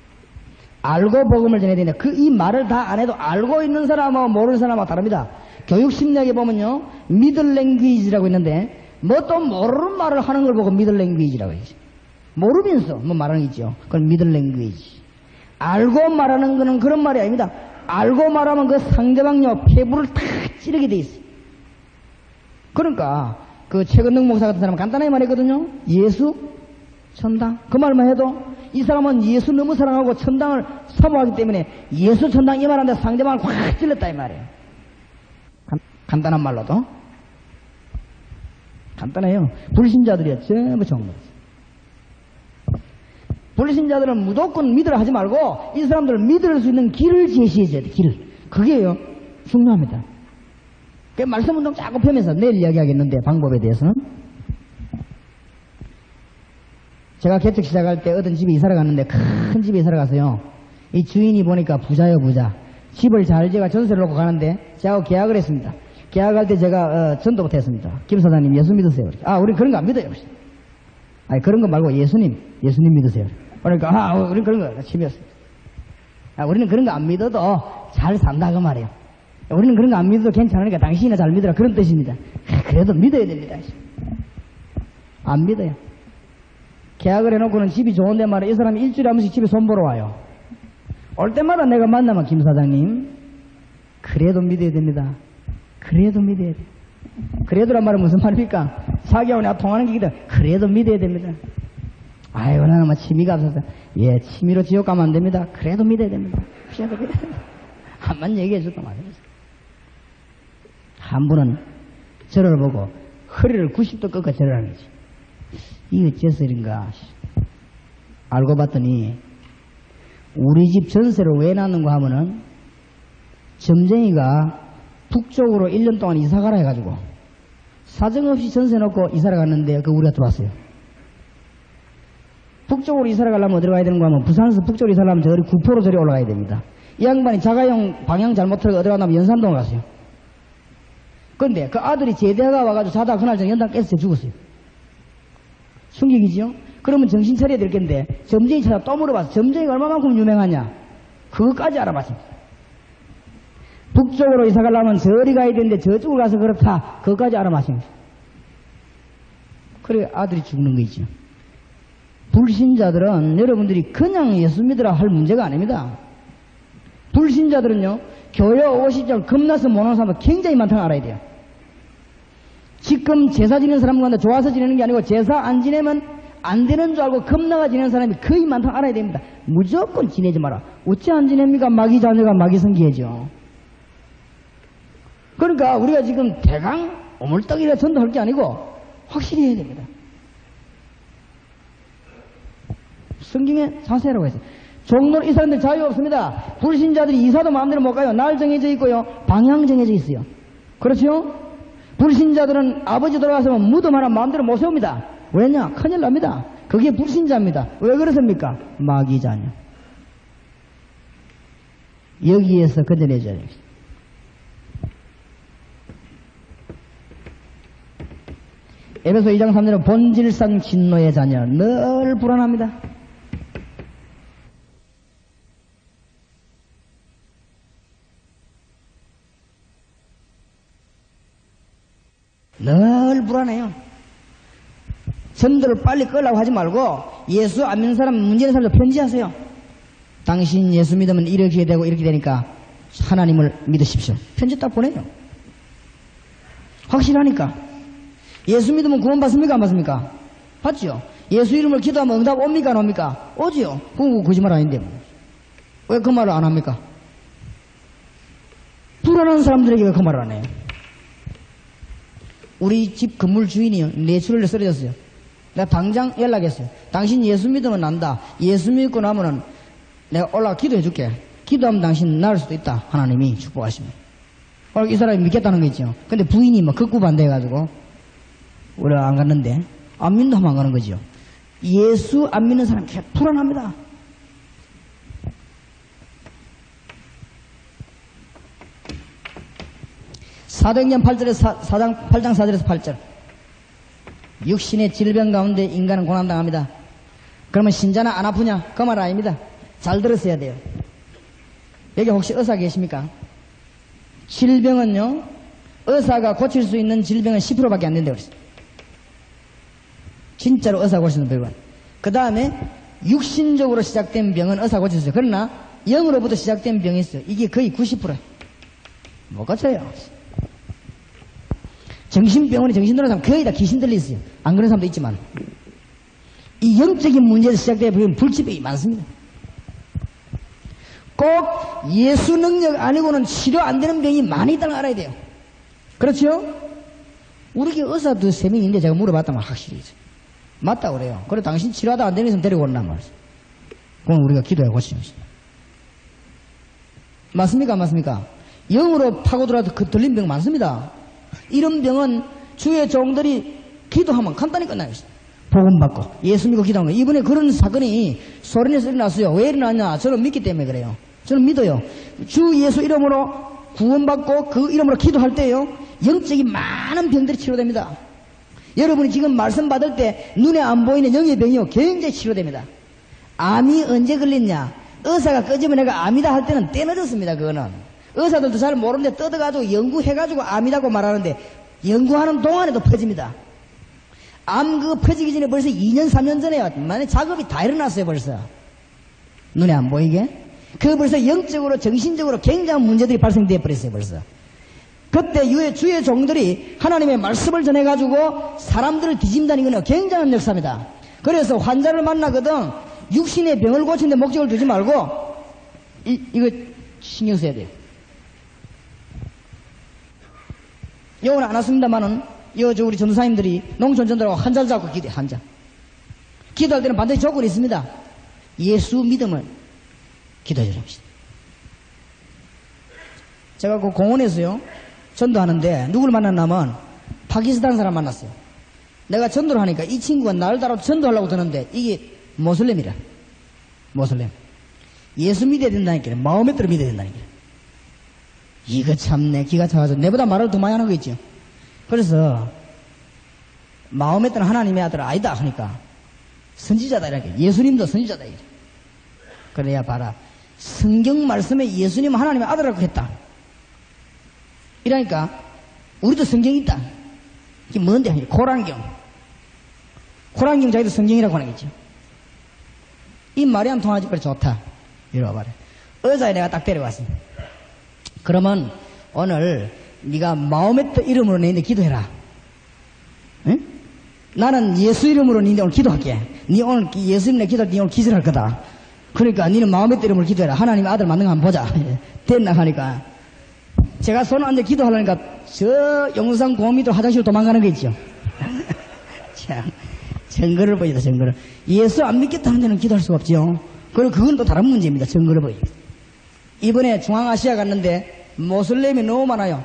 알고 복음을 전해야 되는데 이 말을 다 안 해도 알고 있는 사람하고 모르는 사람하고 다릅니다. 교육 심리학에 보면요, 미들 랭귀지라고 있는데 뭐 또 모르는 말을 하는 걸 보고 미들 랭귀지라고 해야지. 모르면서 뭐 말하는 게 있죠. 그건 미들 랭귀지. 알고 말하는 거는 그런 말이 아닙니다. 알고 말하면 그 상대방요 폐부를 탁 찌르게 돼 있어요. 그러니까 그 최근능 목사 같은 사람은 간단하게 말했거든요. 예수, 천당. 그 말만 해도 이 사람은 예수 너무 사랑하고 천당을 사모하기 때문에 예수, 천당 이 말하는데 상대방을 확 찔렀다 이 말이에요. 간단한 말로도. 간단해요. 불신자들이야 전부 정말. 불신자들은 무조건 믿으라 하지 말고 이 사람들을 믿을 수 있는 길을 제시해줘야 돼. 길을. 그게요 중요합니다. 그 말씀 운동 자꾸 펴면서 내일 이야기하겠는데 방법에 대해서는 제가 개척 시작할 때 어떤 집에 이사를 갔는데 큰 집에 이사를 가서요, 이 주인이 보니까 부자요 부자. 집을 잘 제가 전세를 놓고 가는데 제가 계약을 했습니다. 계약할 때 제가 전도 못했습니다. 김 사장님 예수 믿으세요. 우리 그런 거 안 믿어요. 아니 그런 거 말고 예수님 믿으세요. 그러니까 우리는 그런 거 취미였습니다. 우리는 그런 거 안 믿어도 잘 산다 그 말이에요. 우리는 그런 거 안 믿어도 괜찮으니까 당신이나 잘 믿으라 그런 뜻입니다. 그래도 믿어야 됩니다. 안 믿어요. 계약을 해놓고는 집이 좋은데 말이야, 이 사람이 일주일에 한 번씩 집에 손보러 와요. 올 때마다 내가 만나면 김 사장님 그래도 믿어야 됩니다. 그래도 믿어야 돼. 그래도란 말은 무슨 말입니까? 자기하고 내가 통하는 게 있다. 그래도 믿어야 됩니다. 아이고 나는 취미가 없어서. 예, 취미로 지옥 가면 안 됩니다. 그래도 믿어야 됩니다. 그래도 믿어야 됩니다. 한번 얘기해 줬단 말이에요. 한 분은 저를 보고 허리를 90도 꺾어 절을 하는 거지. 이게 어째서 이런가 알고 봤더니 우리 집 전세를 왜 놨는가 하면은 점쟁이가 북쪽으로 1년 동안 이사가라 해가지고 사정없이 전세 놓고 이사를 갔는데 우리가 들어왔어요. 북쪽으로 이사를 가려면 어디로 가야 되는가 하면 부산에서 북쪽으로 이사를 하면 저리 구포로 저리 올라가야 됩니다. 이 양반이 자가용 방향 잘못 틀어서 어디 가냐면 연산동을 갔어요. 그런데 그 아들이 제대가 와가지고 자다가 그날 저녁 연당 깨서 죽었어요. 충격이지요? 그러면 정신 차려야 될 텐데 점쟁이 찾아 또 물어봤어. 점쟁이가 얼마만큼 유명하냐? 그것까지 알아봤습니다. 북쪽으로 이사 가려면 저리 가야 되는데 저쪽으로 가서 그렇다. 그것까지 알아봤습니다. 그래 아들이 죽는 거이죠. 불신자들은 여러분들이 그냥 예수 믿으라 할 문제가 아닙니다. 불신자들은요 교회 오고 싶지 않고 겁나서 못 오는 사람은 굉장히 많다는 걸 알아야 돼요. 지금 제사 지내는 사람과는 좋아서 지내는 게 아니고 제사 안 지내면 안 되는 줄 알고 겁나가 지내는 사람이 거의 많다는 걸 알아야 됩니다. 무조건 지내지 마라. 어찌 안 지냅니까? 마귀 자녀가 마귀 성기해죠. 그러니까 우리가 지금 대강 오물떡이라 전도할 게 아니고 확실히 해야 됩니다. 성경에 자세라고 했어요. 종로로 이 사람들 자유 없습니다. 불신자들이 이사도 마음대로 못 가요. 날 정해져 있고요. 방향 정해져 있어요. 그렇죠? 불신자들은 아버지 돌아가서면 무덤 하나 마음대로 못 세웁니다. 왜냐? 큰일 납니다. 그게 불신자입니다. 왜 그렇습니까? 마귀 자녀. 여기에서 건져내줘야 됩니다. 에베소 2장 3절은 본질상 진노의 자녀. 늘 불안합니다. 늘 불안해요. 전도를 빨리 끌라고 하지 말고 예수 안 믿는 사람, 문제 있는 사람도 편지하세요. 당신 예수 믿으면 이렇게 되고 이렇게 되니까 하나님을 믿으십시오. 편지 딱 보내요. 확실하니까. 예수 믿으면 구원 받습니까? 안 받습니까? 받죠. 예수 이름을 기도하면 응답 옵니까? 안 옵니까? 오지요. 그거 거짓말 아닌데 왜 그 말을 안 합니까? 불안한 사람들에게 왜 그 말을 안 해요? 우리 집 건물 주인이요. 뇌출혈로 쓰러졌어요. 내가 당장 연락했어요. 당신 예수 믿으면 난다. 예수 믿고 나면은 내가 올라가 기도해 줄게. 기도하면 당신 나을 수도 있다. 하나님이 축복하시면. 이 사람이 믿겠다는 거 있죠. 근데 부인이 막 극구 반대해가지고 우리가 안 갔는데 안 믿는 하면 안 가는 거죠. 예수 안 믿는 사람 불안합니다. 사도행전 8절에서 8장 4절에서 8절. 육신의 질병 가운데 인간은 고난당합니다. 그러면 신자는 안 아프냐? 그 말 아닙니다. 잘 들으셔야 돼요. 여기 혹시 의사 계십니까? 질병은요, 의사가 고칠 수 있는 질병은 10%밖에 안 된다고 그랬어요. 진짜로 의사가 고칠 수 있는 병은. 그 다음에 육신적으로 시작된 병은 의사가 고칠 수 있어요. 그러나 영으로부터 시작된 병이 있어요. 이게 거의 90%예요. 못 고쳐요. 정신병원에 정신 들어는 사람 거의 다 귀신 들려 있어요. 안 그런 사람도 있지만. 이 영적인 문제에서 시작된 불치병이 많습니다. 꼭 예수 능력 아니고는 치료 안 되는 병이 많이 있다는 걸 알아야 돼요. 그렇죠? 우리 게 의사 2-3명 있는데 제가 물어봤다면 확실히 맞다고 그래요. 그래 당신 치료하다 안 되는 사람 데리고 온단 말이에요. 그럼 우리가 기도해 고치죠. 맞습니까? 안 맞습니까? 영으로 파고들어도 그 들린 병 많습니다. 이런 병은 주의 종들이 기도하면 간단히 끝나요. 복음 받고 예수 믿고 기도하는 거예요. 이번에 그런 사건이 소련에서 일어났어요. 왜 일어났냐? 저는 믿기 때문에 그래요. 저는 믿어요. 주 예수 이름으로 구원받고 그 이름으로 기도할 때요, 영적인 많은 병들이 치료됩니다. 여러분이 지금 말씀 받을 때 눈에 안 보이는 영의 병이요 굉장히 치료됩니다. 암이 언제 걸렸냐? 의사가 끄집어 내가 암이다 할 때는 때 늦었습니다. 그거는 의사들도 잘 모르는데 뜯어가지고 연구해가지고 암이라고 말하는데 연구하는 동안에도 퍼집니다. 암 그거 퍼지기 전에 벌써 2년 3년 전에요. 만약 작업이 다 일어났어요. 벌써 눈에 안 보이게. 그 벌써 영적으로 정신적으로 굉장한 문제들이 발생되어 버렸어요. 벌써 그때 주의 종들이 하나님의 말씀을 전해가지고 사람들을 뒤집다는 건 굉장한 역사입니다. 그래서 환자를 만나거든 육신의 병을 고치는데 목적을 두지 말고 이거 신경 써야 돼요. 요거는 안 왔습니다만은 우리 전도사님들이 농촌 전도라고 한자를 잡고 기도해. 한자 기도할 때는 반드시 조건이 있습니다. 예수 믿음을 기도해 주십시오. 제가 그 공원에서요 전도하는데 누구를 만났냐면 파키스탄 사람 만났어요. 내가 전도를 하니까 이 친구가 나를 따라 전도하려고 드는데 이게 모슬렘이라. 모슬렘. 예수 믿어야 된다니까. 마음에 들어 믿어야 된다니까. 이거 참내 기가 차가지고 내보다 말을 더 많이 하는 거 있죠. 그래서 마음에 드는 하나님의 아들 아니다 하니까 선지자다 이렇게. 예수님도 선지자다 이렇게. 그래야 봐라. 성경 말씀에 예수님 하나님의 아들이라고 했다. 이러니까 우리도 성경이 있다. 이게 뭔데? 고란경. 고란경 자기도 성경이라고 하는 거죠. 이 말이 안 통하지. 그래 좋다. 이리 와봐라. 의자에 내가 딱 데려왔어. 그러면 오늘 네가 마호메트 이름으로 내인데 기도해라. 응? 나는 예수 이름으로 니네 오늘 기도할게. 네 오늘 예수 이름으로 기도할 때 네 오늘 기절할 거다. 그러니까 니는 마호메트 이름으로 기도해라. 하나님의 아들 맞는 거 한번 보자. 됐나 하니까 제가 손 앉아 기도하려니까 저 영상 고미도 화장실 도망가는 거 있죠. 참 증거를 보이다. 증거를. 예수 안 믿겠다는 데는 기도할 수가 없죠. 그리고 그건 또 다른 문제입니다. 증거를 보이. 이번에 중앙아시아 갔는데 모슬렘이 너무 많아요.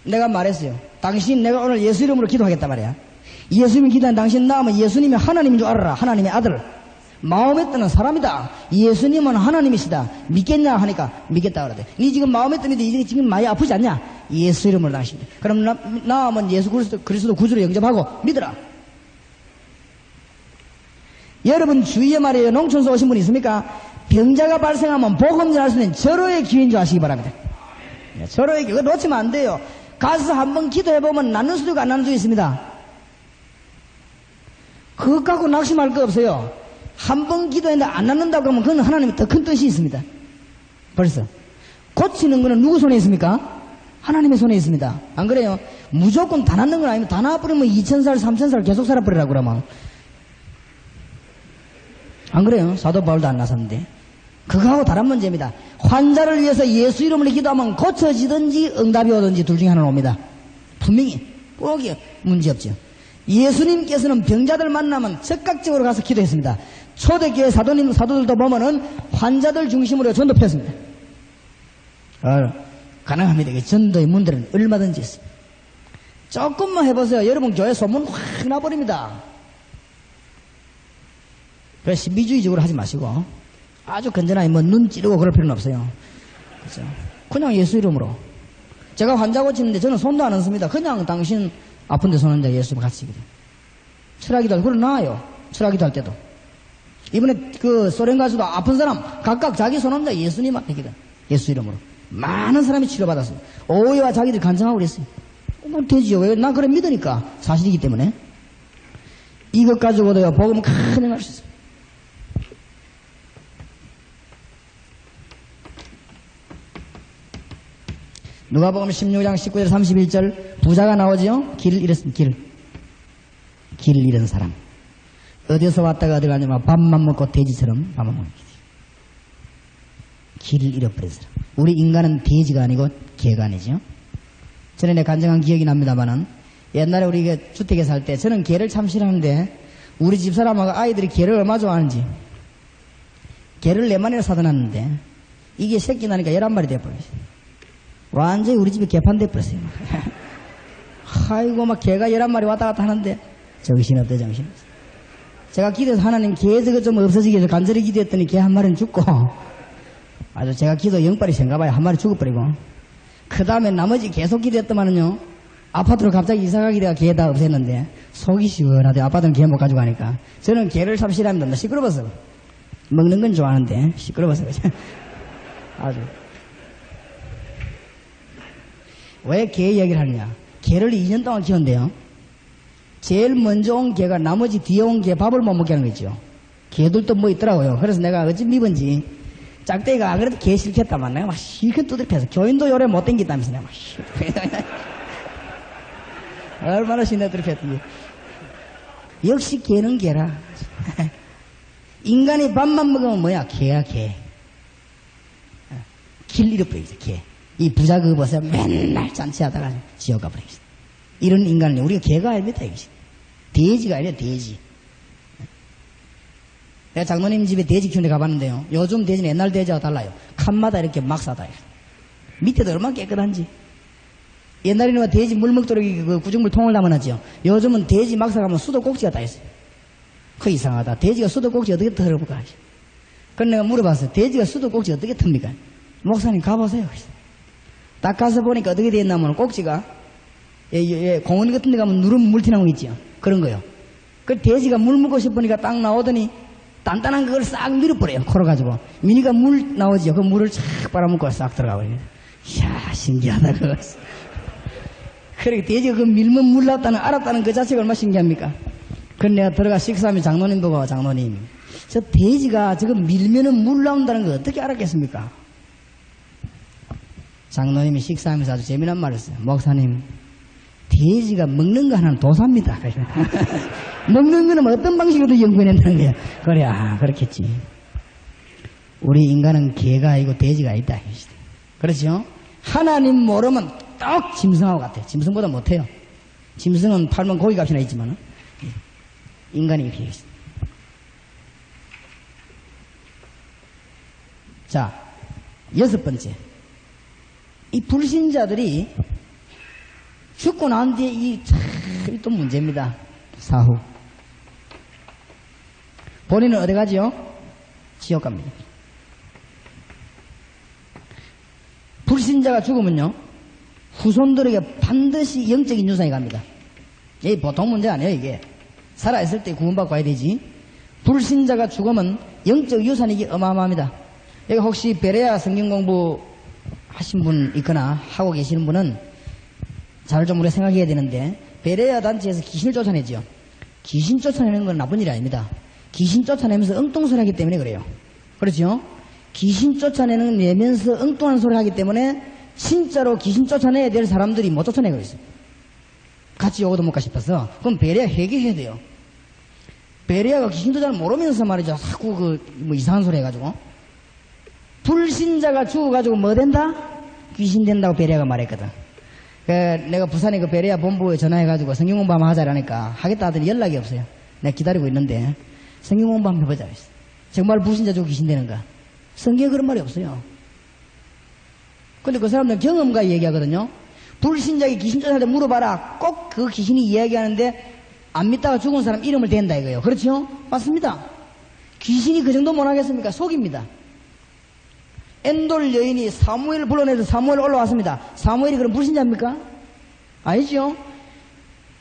내가 말했어요. 당신 내가 오늘 예수 이름으로 기도하겠다 말이야. 예수님 기도한 당신 나오면 예수님이 하나님인 줄 알아라. 하나님의 아들. 마음에 드는 사람이다. 예수님은 하나님이시다. 믿겠냐 하니까 믿겠다 그러대. 니 지금 마음에 드는데 니 지금 많이 아프지 않냐? 예수 이름으로 당신. 그럼 나오면 예수 그리스도 구주로 영접하고 믿으라. 여러분 주위에 말이에요. 농촌에서 오신 분 있습니까? 병자가 발생하면 복음 전할 수 있는 절호의 기회인 줄 아시기 바랍니다. 절호의 기회. 그거 놓치면 안 돼요. 가서 한번 기도해보면 낫는 수도 있고 안 낫는 수도 있습니다. 그것 갖고 낙심할 거 없어요. 한 번 기도했는데 안 낫는다고 그러면 그건 하나님의 더 큰 뜻이 있습니다. 벌써. 고치는 거는 누구 손에 있습니까? 하나님의 손에 있습니다. 안 그래요? 무조건 다 낫는 건 아니면 다 나와버리면 2000살, 3000살 계속 살아버리라고 그러면. 안 그래요? 사도 바울도 안 나섰는데. 그거하고 다른 문제입니다. 환자를 위해서 예수 이름으로 기도하면 고쳐지든지 응답이 오든지 둘 중에 하나는 옵니다. 분명히 꼭 문제없죠. 예수님께서는 병자들 만나면 적극적으로 가서 기도했습니다. 초대교회 사도들도 보면은 환자들 중심으로 전도 폈습니다. 가능합니다. 전도의 문들은 얼마든지 있습니다. 조금만 해보세요. 여러분 교회 소문 확 나버립니다. 그래서 신비주의적으로 하지 마시고 아주 건전하게 뭐 눈 찌르고 그럴 필요는 없어요. 그렇죠? 그냥 예수 이름으로. 제가 환자 고치는데 저는 손도 안 얹습니다. 그냥 당신 아픈데 손 얹어 예수 같이 기도. 철학기도 할 때, 그래 나아요. 철학기도 할 때도. 이번에 그 소련 가수도 아픈 사람 각각 자기 손 얹어 예수님 앞에 기도. 예수 이름으로. 많은 사람이 치료받았어요. 오해와 자기들 간증하고 그랬어요. 되지요. 왜? 나 그래 믿으니까. 사실이기 때문에. 이것 가지고도요, 복음 큰 행할 수 있어요. 누가복음 16장 19절 31절 부자가 나오지요. 길을 잃었습니다. 길을 잃은 사람. 어디서 왔다가 어디 가냐면 밥만 먹고 돼지처럼 밥만 먹는 길을 잃어버린 사람. 우리 인간은 돼지가 아니고 개가 아니죠. 전에 간증한 기억이 납니다만은 옛날에 우리 주택에 살 때 저는 개를 참 싫어하는데 우리 집사람하고 아이들이 개를 얼마나 좋아하는지 개를 4마리를 사다 놨는데 이게 새끼 나니까 11마리 돼버렸어요. 완전히 우리 집에 개판 돼버렸어요. 아이고 막 개가 11마리 왔다 갔다 하는데 정신없대 정신없어. 제가 기도해서 하나님 개 저거 좀 없어지게 해서 간절히 기도했더니 개 한 마리는 죽고 아주 제가 기도 영빨이 생가봐야 한 마리 죽어버리고 그 다음에 나머지 계속 기도했더만은요 아파트로 갑자기 이사가게 돼가 개 다 없앴는데 속이 시원하대. 아파트는 개 못 가지고 가니까. 저는 개를 참 싫어합니다. 시끄러워서 먹는 건 좋아하는데 시끄러워서 아주. 왜 개 이야기를 하느냐. 개를 2년 동안 키웠는데요 제일 먼저 온 개가 나머지 뒤에 온 개 밥을 못 먹게 하는 거죠. 개들도 뭐 있더라고요. 그래서 내가 어찌 미번지 짝대기가 안 그래도 개 싫겠다만 내가 막 실컷 두드려서 교인도 요래 못 댕긴다면서 내가 막 얼마나 신나 두드렸더니 역시 개는 개라. 인간이 밥만 먹으면 뭐야. 개야 개. 길 잃어버리겠어 개. 이 부자 그거 보세요. 맨날 잔치하다가 지옥 가버리겠어. 이런 인간은 우리가 개가 아닙니다. 이것이. 돼지가 아니라 돼지. 내가 장로님 집에 돼지 키우는데 가봤는데요. 요즘 돼지는 옛날 돼지하고 달라요. 칸마다 이렇게 막 사다. 밑에도 얼마나 깨끗한지. 옛날에는 돼지 물 먹도록 그 구중물 통을 담아놨죠. 요즘은 돼지 막사 가면 수도꼭지가 다 있어요. 그 이상하다. 돼지가 수도꼭지 어떻게 털어볼까? 그래서 내가 물어봤어요. 돼지가 수도꼭지 어떻게 틉니까? 목사님 가보세요. 딱 가서 보니까 어떻게 되어 있냐면 꼭지가 공원 같은 데 가면 누르면 물 튀나오는 거 있죠. 그런 거요. 그 돼지가 물 먹고 싶으니까 딱 나오더니 단단한 그걸 싹 밀어버려요. 걸어가지고. 미니가 물 나오지요. 그 물을 착 빨아먹고 싹 들어가 버려요. 이야, 신기하다, 그거. 그러니까 돼지가 그 밀면 물 나왔다는, 알았다는 그 자체가 얼마나 신기합니까? 그래서 내가 들어가 식사하면 장로님 보고, 장로님, 저 돼지가 저거 밀면은 물 나온다는 거 어떻게 알았겠습니까? 장로님이 식사하면서 아주 재미난 말을 했어요. 목사님, 돼지가 먹는 거 하나는 도사입니다. 먹는 거는 어떤 방식으로도 연구해낸다는 거야. 그래, 아, 그렇겠지. 우리 인간은 개가 아니고 돼지가 있다. 그렇죠? 하나님 모르면 딱 짐승하고 같아요. 짐승보다 못해요. 짐승은 팔면 고기값이나 있지만 인간이 이렇게 있습니다. 자, 6번째. 이 불신자들이 죽고 난 뒤에 이 또 문제입니다. 사후. 본인은 어디 가지요? 지옥 갑니다. 불신자가 죽으면요, 후손들에게 반드시 영적인 유산이 갑니다. 이게 보통 문제 아니에요, 이게. 살아있을 때 구원받고 와야 되지. 불신자가 죽으면 영적 유산이 이게 어마어마합니다. 여기 혹시 베레아 성경 공부 하신 분 있거나 하고 계시는 분은 잘 좀 우리가 생각해야 되는데, 베레아 단체에서 귀신을 쫓아내죠. 귀신 쫓아내는 건 나쁜 일이 아닙니다. 귀신 쫓아내면서 엉뚱소리 하기 때문에 그래요. 그렇죠? 귀신 쫓아내면서 엉뚱한 소리 하기 때문에 진짜로 귀신 쫓아내야 될 사람들이 못 쫓아내고 있어요. 같이 요거도 못 가 싶어서. 그럼 베레아 회개해야 돼요. 베레아가 귀신도 잘 모르면서 말이죠. 자꾸 뭐 이상한 소리 해가지고. 불신자가 죽어가지고 뭐 된다? 귀신 된다고 베레아가 말했거든. 내가 부산에 그 베레아 본부에 전화해가지고 성경 공부 한번 하자라니까 하겠다 하더니 연락이 없어요. 내가 기다리고 있는데 성경 공부 한번 해보자 했어. 정말 불신자 죽고 귀신 되는가? 성경에 그런 말이 없어요. 근데 그 사람들은 경험가 얘기하거든요. 불신자에게 귀신 쫓아낼 때 물어봐라. 꼭 그 귀신이 이야기하는데 안 믿다가 죽은 사람 이름을 댄다 이거예요. 그렇죠? 맞습니다. 귀신이 그 정도 못하겠습니까? 속입니다. 엔돌 여인이 사무엘을 불러내서 사무엘 올라왔습니다. 사무엘이 그럼 불신자입니까? 아니죠.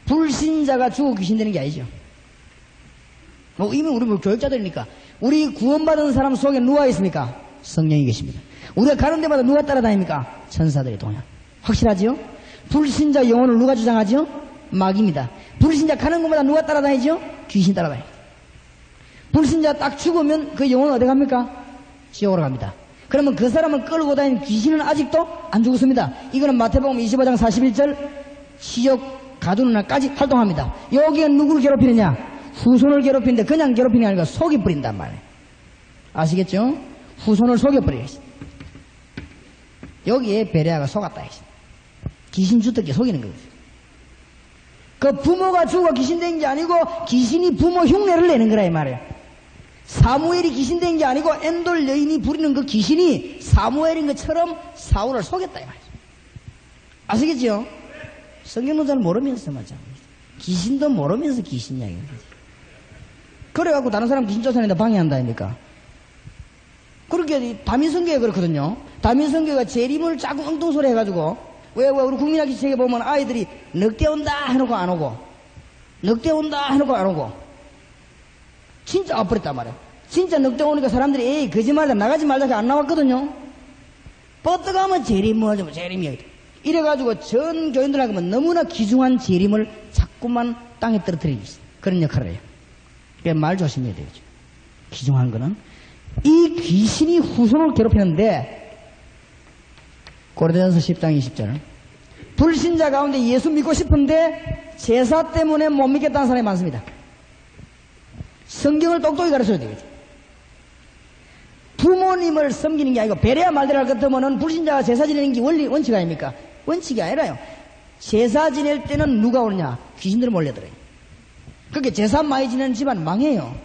불신자가 죽어 귀신 되는 게 아니죠. 이미 우리 교육자들이니까. 우리 구원받은 사람 속에 누가 있습니까? 성령이 계십니다. 우리가 가는 데마다 누가 따라다닙니까? 천사들이 동행. 확실하지요? 불신자 영혼을 누가 주장하죠? 마귀입니다. 불신자 가는 곳마다 누가 따라다니죠? 귀신 따라다니죠. 불신자 딱 죽으면 그 영혼은 어디 갑니까? 지옥으로 갑니다. 그러면 그 사람을 끌고 다니는 귀신은 아직도 안 죽었습니다. 이거는 마태복음 25장 41절 지옥 가두는 날까지 활동합니다. 여기는 누구를 괴롭히느냐? 후손을 괴롭히는데 그냥 괴롭히는 게 아니라 속이 뿌린단 말이에요. 아시겠죠? 후손을 속여버리겠습니다. 여기에 베레아가 속았다 했습니다. 귀신 주특기 속이는 거거든요. 그 부모가 죽어 귀신 된 게 아니고 귀신이 부모 흉내를 내는 거라 이 말이에요. 사무엘이 귀신 된 게 아니고 엔돌 여인이 부리는 그 귀신이 사무엘인 것처럼 사울을 속였다 이 말이에요. 아시겠죠? 성경도 잘 모르면서 맞아. 귀신도 모르면서 귀신 이야기를 하지. 그래갖고 다른 사람 귀신 쫓아내다 방해한다 아닙니까? 그렇게 다민성교가 그렇거든요. 다민성교가 재림을 자꾸 엉뚱소리 해가지고 왜 우리 국민학교 책에 보면 아이들이 늑대 온다 해놓고 안 오고 늑대 온다 해놓고 안 오고 진짜 와버렸단 말이야. 진짜 늑대 오니까 사람들이 에이 거짓말이다 나가지 말자 안 나왔거든요. 뻗어가면 재림 뭐죠 재림이야. 이래가지고 전 교인들하고 하면 너무나 귀중한 재림을 자꾸만 땅에 떨어뜨리고 있어요. 그런 역할을 해요. 그러니까 말 조심해야 되겠죠. 귀중한 거는 이 귀신이 후손을 괴롭히는데 고린도전서 10장 20절 불신자 가운데 예수 믿고 싶은데 제사 때문에 못 믿겠다는 사람이 많습니다. 성경을 똑똑히 가르쳐야 되겠죠. 부모님을 섬기는 게 아니고 베레아 말대로 할 것 같으면 불신자가 제사 지내는 게 원칙 아닙니까? 원칙이 아니라요. 제사 지낼 때는 누가 오느냐? 귀신들이 몰려들어요. 그렇게 제사 많이 지내는 집안 망해요.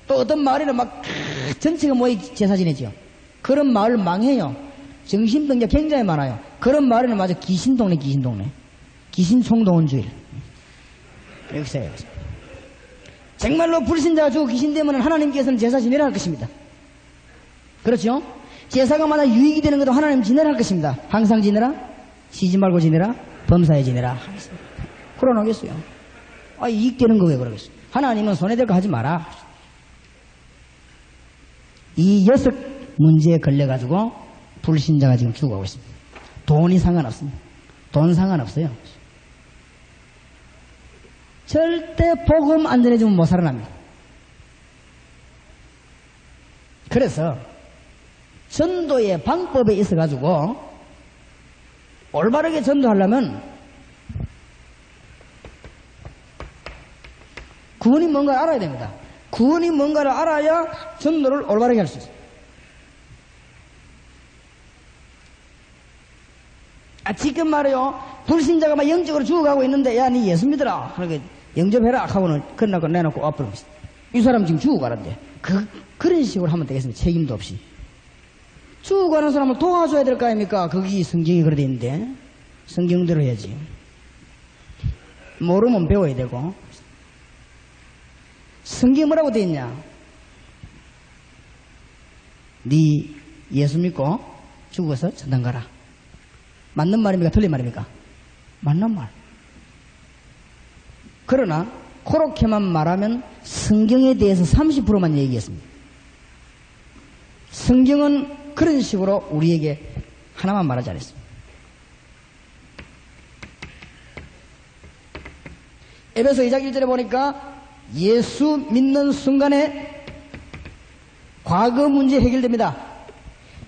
또 어떤 마을에는 막 전체가 모여 제사 지내죠. 그런 마을 망해요. 정신병자 굉장히 많아요. 그런 마을에는 맞아 귀신동네 귀신총동원주의 여기서 해요. 정말로 불신자가 죽고 귀신되면 하나님께서는 제사 지내라 할 것입니다. 그렇죠? 제사가 만약 유익이 되는 것도 하나님 지내라 할 것입니다. 항상 지내라, 쉬지 말고 지내라, 범사에 지내라. 그러나겠어요. 이익되는 거 왜 그러겠어요? 하나님은 손해될 거 하지 마라. 이 6 문제에 걸려가지고 불신자가 지금 죽어가고 있습니다. 돈이 상관없습니다. 돈 상관없어요. 절대 복음 안 전해주면 못 살아납니다. 그래서 전도의 방법에 있어가지고 올바르게 전도하려면 구원이 뭔가 알아야 됩니다. 구원이 뭔가를 알아야 전도를 올바르게 할 수 있어요. 지금 말이요. 불신자가 막 영적으로 죽어가고 있는데 야, 니 예수 믿어라. 그러게 영접해라. 하고는 끝나고 내놓고 와버리고 있어. 이 사람 지금 죽어가는데 그런 식으로 하면 되겠습니다. 책임도 없이. 죽어가는 사람을 도와줘야 될 거 아닙니까? 거기 성경이 그래 돼 있는데 성경대로 해야지. 모르면 배워야 되고. 성경이 뭐라고 돼 있냐? 네 예수 믿고 죽어서 천당 가라. 맞는 말입니까? 틀린 말입니까? 맞는 말. 그러나 그렇게만 말하면 성경에 대해서 30%만 얘기했습니다. 성경은 그런 식으로 우리에게 하나만 말하지 않았습니다. 에베소 2장 1절에 보니까 예수 믿는 순간에 과거 문제 해결됩니다.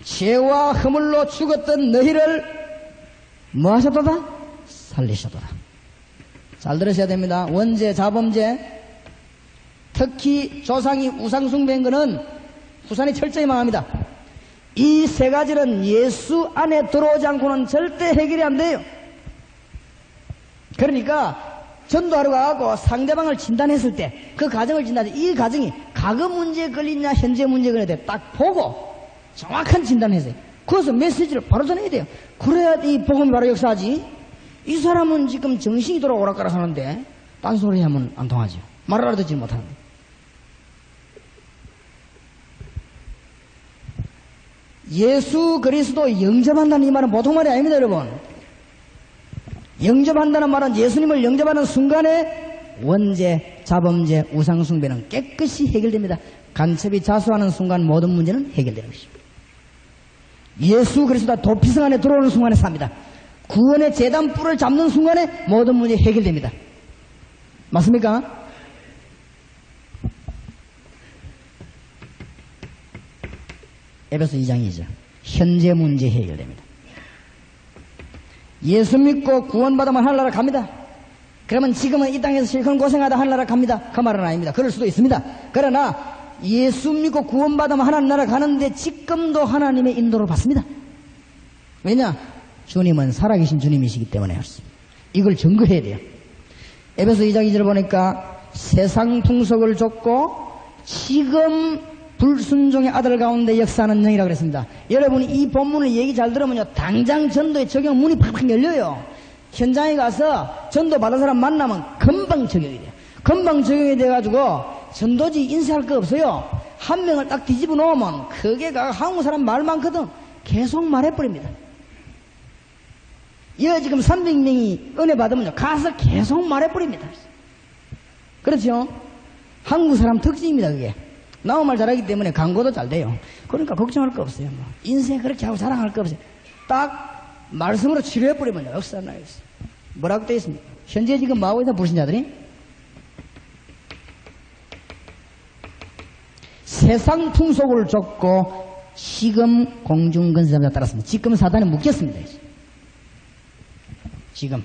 죄와 허물로 죽었던 너희를 뭐 하셨도다? 살리셨도다. 잘 들으셔야 됩니다. 원죄, 자범죄, 특히 조상이 우상숭배인 것은 부산이 철저히 망합니다. 이 세 가지는 예수 안에 들어오지 않고는 절대 해결이 안 돼요. 그러니까 전도하러 가고 상대방을 진단했을 때 그 가정을 진단해. 이 가정이 과거 문제에 걸리냐 현재 문제에 걸려야 돼. 딱 보고 정확한 진단해서 그래서 메시지를 바로 전해야 돼요. 그래야 이 복음이 바로 역사하지. 이 사람은 지금 정신이 돌아 오락가락 하는데 딴소리 하면 안 통하죠. 말을 알아듣지 못하는데. 예수 그리스도 영접한다는 이 말은 보통 말이 아닙니다, 여러분. 영접한다는 말은 예수님을 영접하는 순간에 원죄, 자범죄, 우상숭배는 깨끗이 해결됩니다. 간첩이 자수하는 순간 모든 문제는 해결되는 것입니다. 예수 그리스도가 도피성 안에 들어오는 순간에 삽니다. 구원의 재단 뿔을 잡는 순간에 모든 문제 해결됩니다. 맞습니까? 에베소 2장이죠. 현재 문제 해결됩니다. 예수 믿고 구원받으면 하늘나라 갑니다. 그러면 지금은 이 땅에서 실컷 고생하다 하늘나라 갑니다. 그 말은 아닙니다. 그럴 수도 있습니다. 그러나 예수 믿고 구원받으면 하늘나라 가는데 지금도 하나님의 인도를 받습니다. 왜냐? 주님은 살아계신 주님이시기 때문에 그렇습니다. 이걸 증거해야 돼요. 에베소 2장 2절 보니까 세상 풍속을 좇고 지금 불순종의 아들 가운데 역사하는 영이라고 그랬습니다. 여러분이 이 본문을 얘기 잘 들으면요, 당장 전도에 적용 문이 팍팍 열려요. 현장에 가서 전도 받은 사람 만나면 금방 적용이 돼요. 금방 적용이 돼가지고 전도지 인쇄할 거 없어요. 한 명을 딱 뒤집어 놓으면 그게 한국 사람 말 많거든. 계속 말해버립니다. 여 지금 300명이 은혜 받으면요, 가서 계속 말해버립니다. 그렇죠? 한국 사람 특징입니다, 그게. 나무 말 잘하기 때문에 광고도 잘 돼요. 그러니까 걱정할 거 없어요. 뭐. 인생 그렇게 하고 자랑할 거 없어요. 딱 말씀으로 치료해버리면 역사 나겠어요. 뭐라고 되어 있습니까? 현재 지금 뭐하고 있는 불신자들이? 세상 풍속을 좇고 지금 공중건설자가 따랐습니다. 지금 사단에 묶였습니다. 지금.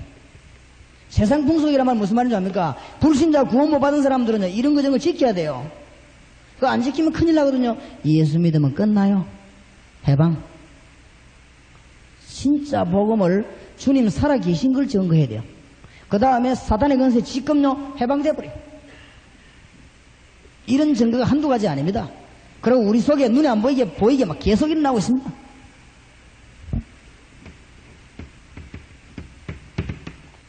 세상 풍속이란 말 무슨 말인지 압니까? 불신자 구원 못 받은 사람들은요, 이런 거 저런 거 지켜야 돼요. 그거 안 지키면 큰일 나거든요. 예수 믿으면 끝나요. 해방. 진짜 복음을 주님 살아계신 걸 증거해야 돼요. 그 다음에 사단의 건세 지금요 해방돼 버려요. 이런 증거가 한두 가지 아닙니다. 그리고 우리 속에 눈에 안 보이게 막 계속 일어나고 있습니다.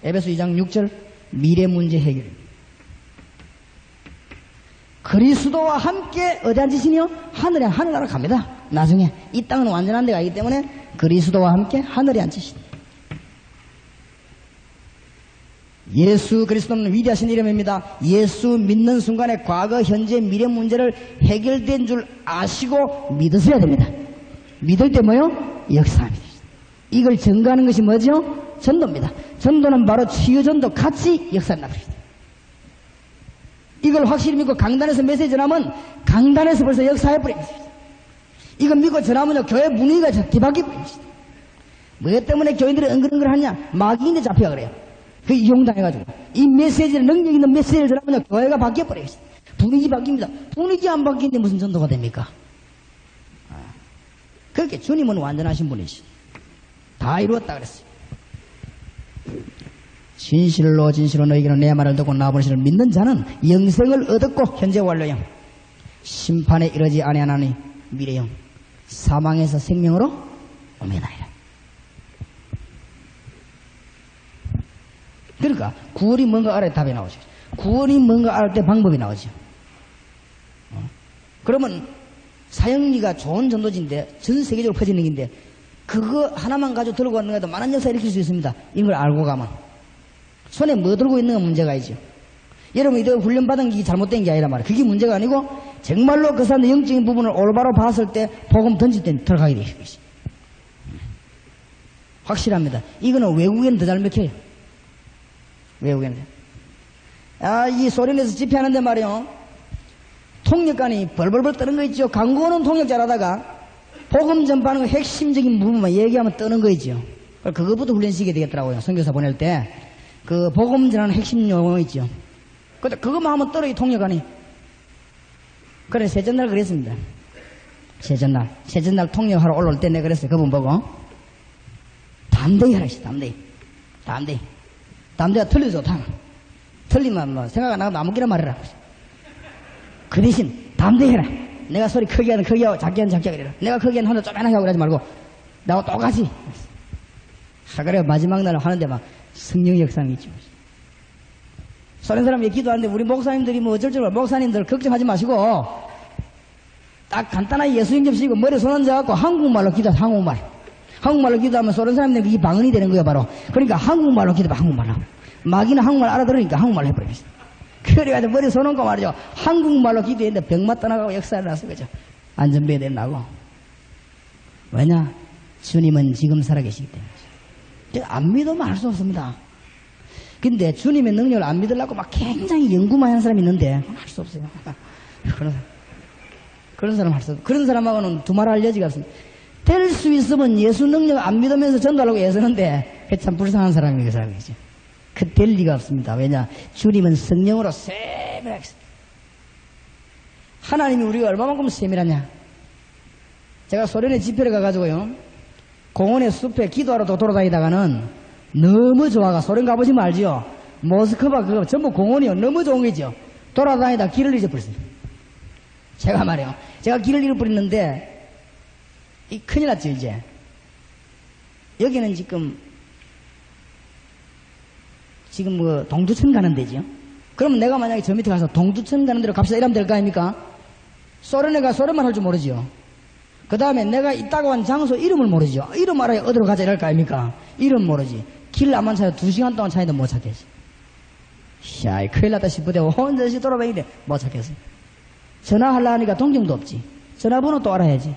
에베소 2장 6절 미래 문제 해결. 그리스도와 함께 어디 앉으시니요? 하늘에 하늘나라 갑니다. 나중에 이 땅은 완전한 데가 아니기 때문에 그리스도와 함께 하늘에 앉으시니. 예수 그리스도는 위대하신 이름입니다. 예수 믿는 순간에 과거, 현재, 미래 문제를 해결된 줄 아시고 믿으셔야 됩니다. 믿을 때 뭐요? 역사합니다. 이걸 증거하는 것이 뭐죠? 전도입니다. 전도는 바로 치유전도 같이 역사한다. 이걸 확실히 믿고 강단에서 메시지 전하면 강단에서 벌써 역사해버립니다. 이거 믿고 전하면요, 교회 분위기가 뒤바뀌어버립니다. 뭐 때문에 교인들이 은근은근 하냐? 마귀인데 잡혀가 그래요. 그 이용당해가지고. 이 메시지를, 능력 있는 메시지를 전하면요, 교회가 바뀌어버려요. 분위기 바뀝니다. 분위기 안 바뀌는데 무슨 전도가 됩니까? 그렇게 주님은 완전하신 분이시. 다 이루었다 그랬어요. 진실로 너희에게는 내 말을 듣고 나 보내시를 믿는 자는 영생을 얻었고 현재 완료형, 심판에 이르지 아니하나니 미래형, 사망에서 생명으로 옮겨나리라. 그러니까 구원이 뭔가 알아야 답이 나오죠. 구원이 뭔가 알 때 방법이 나오죠. 그러면 사형리가 좋은 전도지인데 전 세계적으로 퍼지는 얘기인데 그거 하나만 가지고 들고 가는 것도 많은 역사 일으킬 수 있습니다. 이걸 알고 가면. 손에 뭐 들고 있는 건 문제가 아니죠. 여러분, 이거 훈련받은 게 잘못된 게 아니란 말이에요. 그게 문제가 아니고 정말로 그 사람의 영적인 부분을 올바로 봤을 때 복음 던질 때 들어가게 되는 것이 확실합니다. 이거는 외국에는 더 잘 먹혀요. 외국에는. 이 소련에서 집회하는데 말이에요, 통역관이 벌벌벌 떠는 거 있죠. 광고는 통역 잘하다가 복음 전파하는 거 핵심적인 부분만 얘기하면 떠는 거 있죠. 그거부터 훈련시키게 되겠더라고요. 선교사 보낼 때. 그 복음 전하는 핵심 용어 있죠. 근데 그것만 하면 떨어요, 통역관이. 그래, 세전날 그랬습니다. 세전날 통역하러 올라올 때 내가 그랬어요. 그분 보고. 담대히 하라 했어, 담대히. 담대가 틀려 좋다. 틀리면 뭐 생각 안 하고 아무렇게나 말해라. 그 대신 담대히 해라. 내가 소리 크게 하든 크게 하고 작게 하든 작게 하고 그래라. 내가 크게 하든 하나 쪼매나게 하고 그러지 말고 나하고 똑같이. 그래 마지막 날 하는데 막 성령 역사는 있죠. 소련 사람이 기도하는데 우리 목사님들이 뭐 어쩔 줄 몰라. 목사님들 걱정하지 마시고 딱 간단하게 예수님 좀 쓰고 머리에 손 얹어갖고 한국말로 기도하세요. 한국말로 기도하면 소련 사람들이 이게 방언이 되는 거예요 바로. 그러니까 한국말로 기도해. 한국말로. 마귀는 한국말 알아들으니까 한국말로 해버리겠어. 그래가지고 머리에 손 얹고 말이죠. 한국말로 기도했는데 병맛 떠나가고 역사를 났어. 그죠. 안전벨 된다고. 왜냐? 주님은 지금 살아계시기 때문에. 안 믿으면 할 수 없습니다. 근데 주님의 능력을 안 믿으려고 막 굉장히 연구만 하는 사람이 있는데 할 수 없어요. 그런 사람 할 수 없어요. 그런 사람하고는 두말할 여지가 없습니다. 될 수 있으면 예수 능력 안 믿으면서 전도하려고 애쓰는데 그게 참 불쌍한 사람이 그 사람이죠. 그 될 리가 없습니다. 왜냐? 주님은 성령으로 세밀하게 하나님이 우리가 얼마만큼 세밀하냐? 제가 소련에 집회를 가가지고요. 공원의 숲에 기도하러 돌아다니다가는 너무 좋아가 소련 가보시면 알지요. 모스크바 그거 전부 공원이요. 너무 좋은 거죠. 돌아다니다 길을 잊어버렸어요. 제가 말이요. 제가 길을 잃어버렸는데 이 큰일 났죠 이제. 여기는 지금 뭐 동두천 가는 데죠. 그러면 내가 만약에 저 밑에 가서 동두천 가는 데로 갑시다 이러면 될 거 아닙니까? 소련에 가 소련만 할 줄 모르지요. 그 다음에 내가 있다고 한 장소 이름을 모르죠. 이름 알아야 어디로 가자 이럴 거 아닙니까? 이름 모르지. 길 안만 찾아 2시간 동안 찾아도 못 찾겠지. 야, 큰일 났다 싶으대 혼자시 돌아다니는데 못 찾겠어. 전화하려 하니까 동정도 없지. 전화번호 또 알아야지.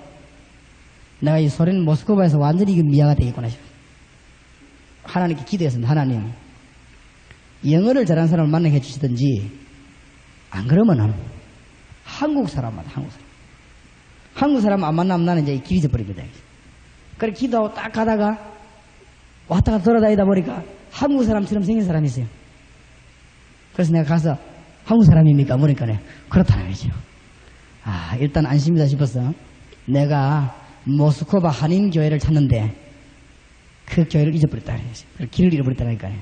내가 이 소련 모스크바에서 완전히 미아가 되겠구나 싶어. 하나님께 기도했습니다. 하나님, 영어를 잘하는 사람을 만나게 해주시든지 안 그러면은 한국 사람마다 한국 사람 안 만나면 나는 이제 길 잊어버립니다. 그래 기도하고 딱 가다가 왔다가 돌아다니다 보니까 한국 사람처럼 생긴 사람이 있어요. 그래서 내가 가서 한국 사람입니까? 물으니까 그렇다는 거죠. 아, 일단 안심이다 싶었어. 내가 모스크바 한인교회를 찾는데 그 교회를 잊어버렸다. 길을 잃어버렸다니까요.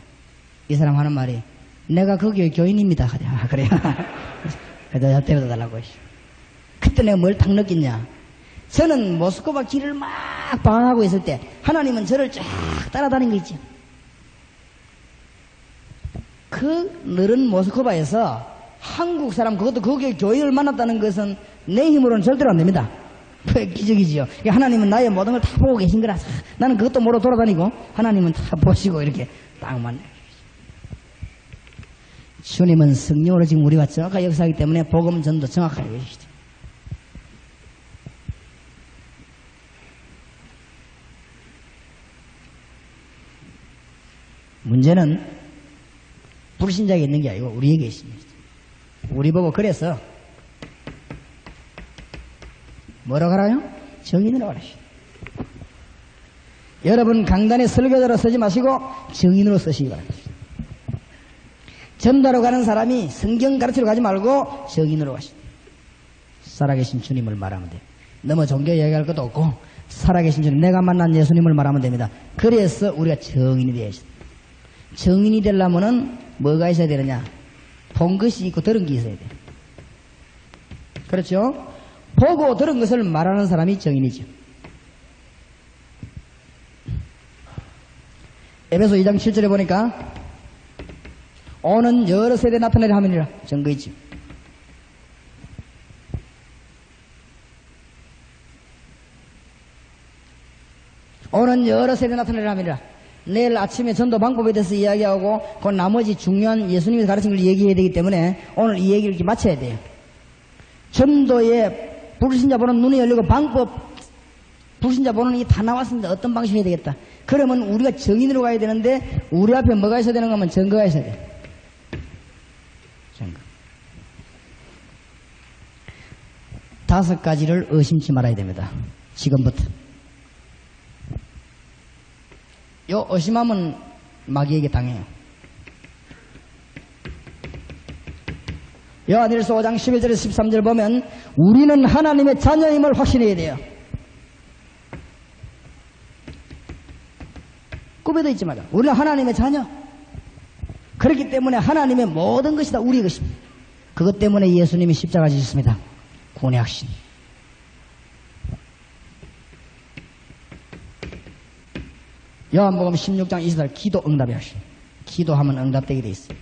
이 사람 하는 말이 내가 그 교회 교인입니다. 아, 그래요? 그래서 데려다 달라고 했어. 그때 내가 뭘 딱 느꼈냐. 저는 모스크바 길을 막 방황하고 있을 때 하나님은 저를 쫙 따라다닌 거 있죠. 그 늘은 모스크바에서 한국 사람 그것도 거기에 교인을 만났다는 것은 내 힘으로는 절대로 안 됩니다. 기적이지요. 하나님은 나의 모든 걸 다 보고 계신 거라. 나는 그것도 모르고 돌아다니고 하나님은 다 보시고 이렇게 딱 만나. 주님은 성령으로 지금 우리와 정확하게 역사하기 때문에 복음 전도 정확하게 해주시죠. 문제는 불신자에게 있는 게 아니고 우리에게 있습니다. 우리 보고 그래서 뭐라고 하라요? 정인으로 하라시오. 여러분 강단에 설교자로 쓰지 마시고 정인으로 쓰시기 바랍니다. 전도하러 가는 사람이 성경 가르치러 가지 말고 정인으로 가시오. 살아계신 주님을 말하면 돼요. 너무 종교 얘기할 것도 없고 살아계신 주님, 내가 만난 예수님을 말하면 됩니다. 그래서 우리가 정인이 되어야 합니다. 정인이 되려면은 뭐가 있어야 되느냐? 본 것이 있고 들은 게 있어야 돼. 그렇죠? 보고 들은 것을 말하는 사람이 정인이죠. 에베소 2장 7절에 보니까 오는 여러 세대 나타내려 함이니라 증거 있죠. 오는 여러 세대 나타내려 함이니라. 내일 아침에 전도 방법에 대해서 이야기하고 그 나머지 중요한 예수님이 가르친 걸 얘기해야 되기 때문에 오늘 이 얘기를 이렇게 마쳐야 돼요. 전도에 불신자 보는 눈이 열리고 방법, 불신자 보는 게 다 나왔습니다. 어떤 방식이 해야 되겠다. 그러면 우리가 정인으로 가야 되는데 우리 앞에 뭐가 있어야 되는가 하면 증거가 있어야 돼. 증거. 5가지를 의심치 말아야 됩니다. 지금부터. 요 의심하면 마귀에게 당해요. 요한일서 5장 11절에서 13절 보면 우리는 하나님의 자녀임을 확신해야 돼요. 꿈에도 있지 말자. 우리는 하나님의 자녀. 그렇기 때문에 하나님의 모든 것이 다 우리의 것입니다. 그것 때문에 예수님이 십자가 지셨습니다. 구원의 확신. 요한복음 16장 20절 기도 응답의 확신. 기도하면 응답되게 돼 있어요.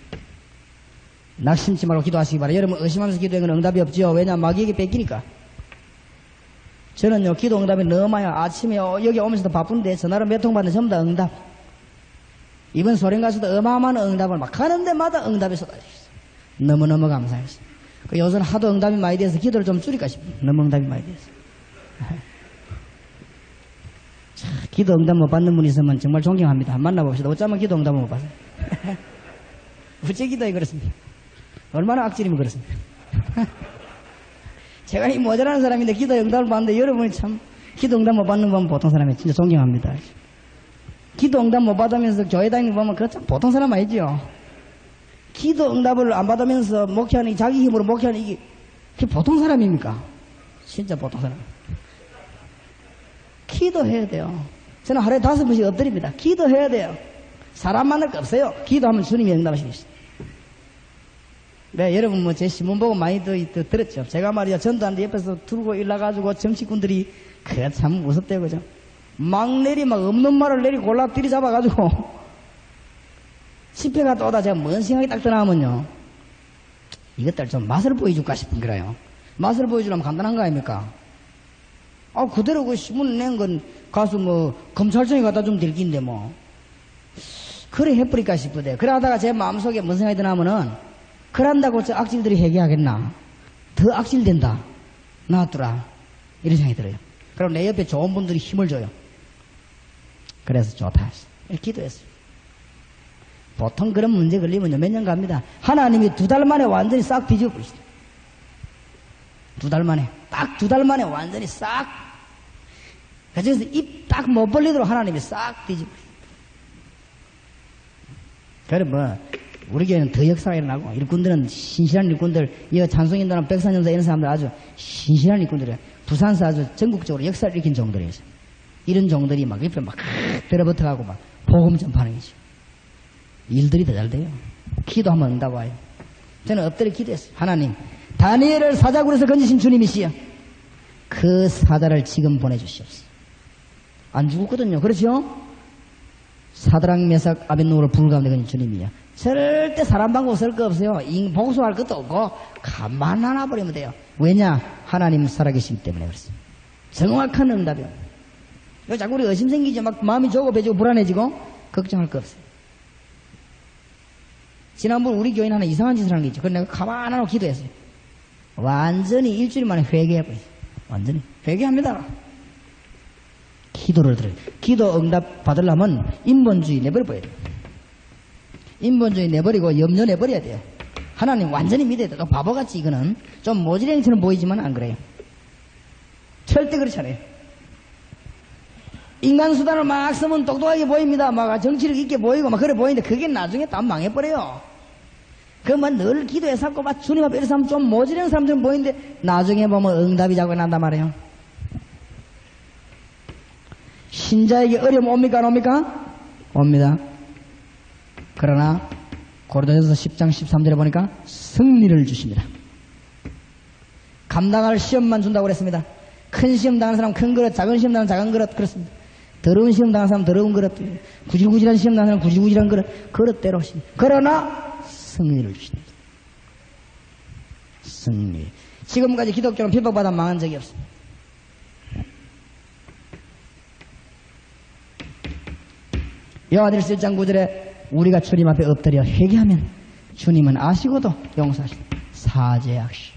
낙심치 말고 기도하시기 바랍니다. 여러분 의심하면서 기도한 건 응답이 없지요. 왜냐 마귀에게 뺏기니까. 저는요 기도 응답이 너무 많아요. 아침에 여기 오면서도 바쁜데 전화로 몇 통 받는 전부 다 응답. 이번 소련 가서도 어마어마한 응답을 막 가는 데마다 응답이 쏟아져 있어요. 너무너무 감사했어요. 요새는 하도 응답이 많이 돼서 기도를 좀 줄일까 싶어요. 너무 응답이 많이 돼서. 자, 기도 응답 못 받는 분이 있으면 정말 존경합니다. 만나봅시다. 어쩌면 기도 응답을 못 받아요. 우째 기도에 그렇습니다. 얼마나 악질이면 그렇습니까? 제가 이 모자라는 사람인데 기도 응답을 받는데 여러분이 참 기도 응답 못 받는 거 보면 보통 사람이 진짜 존경합니다. 기도 응답 못 받으면서 교회 다니는 거 보면 그거 참 보통 사람 아니죠. 기도 응답을 안 받으면서 목회하는 자기 힘으로 목회하는 이게 보통 사람입니까? 진짜 보통 사람. 기도해야 돼요. 저는 하루에 5번씩 엎드립니다. 기도해야 돼요. 사람 만날 거 없어요. 기도하면 주님이 응답하시겠어요. 네, 여러분 뭐 제 신문 보고 많이 들었죠. 제가 말이야 전도하는데 옆에서 들고 일나가지고 정치꾼들이 그게 참 무섭대요, 그죠? 막 없는 말을 골라 들이잡아가지고 집회 갔다 오다 제가 뭔 생각이 딱 드나면요, 이것들 좀 맛을 보여줄까 싶은 거라요. 맛을 보여주려면 간단한 거 아닙니까? 그대로 그 신문 낸 건 가서 검찰청에 갖다 주면 될 긴데 그래 해버릴까 싶으대. 그래 하다가 제 마음속에 뭔 생각이 드나면은, 그런다고 저 악질들이 회개하겠나? 더 악질된다. 놔두라. 이런 생각이 들어요. 그럼 내 옆에 좋은 분들이 힘을 줘요. 그래서 좋다 했어. 이렇게 기도했어요. 보통 그런 문제 걸리면요, 몇 년 갑니다. 하나님이 2달 만에 완전히 싹 뒤집어 버리시죠. 2달 만에. 딱 2달 만에 완전히 싹. 그래서 입 딱 못 벌리도록 하나님이 싹 뒤집어 버리시죠. 그래 우리 교회는 더 역사가 일어나고, 일꾼들은 신실한 일꾼들, 이 찬송인들은 백산연사 이런 사람들 아주 신실한 일꾼들이에요. 부산서 아주 전국적으로 역사를 일으킨 종들이에요. 이런 종들이 막 옆에 막 들어붙어가고 막 복음 전파하는 거죠. 일들이 더 잘 돼요. 기도하면 응답 와요. 저는 엎드려 기도했어요. 하나님, 다니엘을 사자굴에서 건지신 주님이시여, 그 사자를 지금 보내주시옵소서. 안 죽었거든요. 그렇죠? 사드락 메삭 아벳노고를 불 가운데 건진 주님이야. 절대 사람 방법 쓸 거 없어요. 복수할 것도 없고 가만 안 놔버리면 돼요. 왜냐? 하나님 살아계시기 때문에 그렇습니다. 정확한 응답이요. 자꾸 우리 의심 생기죠. 막 마음이 조급해지고 불안해지고 걱정할 거 없어요. 지난번 우리 교인 하나 이상한 짓을 하는 게 있죠. 그래서 내가 가만 안 하고 기도했어요. 완전히 일주일 만에 회개해버렸어요. 완전히 회개합니다. 기도를 들어요. 기도 응답 받으려면 인본주의 내버려버려야 돼요. 인본주의 내버리고 염려 내버려야 돼요. 하나님 완전히 믿어야 돼요. 바보같이 이거는 좀 모지랭이처럼 보이지만 안 그래요. 절대 그렇지 않아요. 인간 수단을 막 쓰면 똑똑하게 보입니다. 막 정치력 있게 보이고 막 그래 보이는데 그게 나중에 다 망해버려요. 그만 늘 기도해 삼고 막 주님 앞에 이래서 하면 좀 모지랭이 사람들은 보이는데 나중에 보면 응답이 자꾸 난단 말이에요. 신자에게 어려움 옵니까 안 옵니까? 옵니다. 그러나 고린도전서 10장 13절에 보니까 승리를 주십니다. 감당할 시험만 준다고 그랬습니다. 큰 시험 당하는 사람 큰 그릇, 작은 시험 당하는 작은 그릇, 그렇습니다. 더러운 시험 당하는 사람 더러운 그릇, 구질구질한 시험 당하는 사람 구질구질한 그릇, 그릇대로 하십니다. 그러나 승리를 주십니다. 승리. 지금까지 기독교는 핍박받아 망한 적이 없습니다. 요한일서 1장 9절에 우리가 주님 앞에 엎드려 회개하면 주님은 아시고도 용서하십니다. 사죄하시.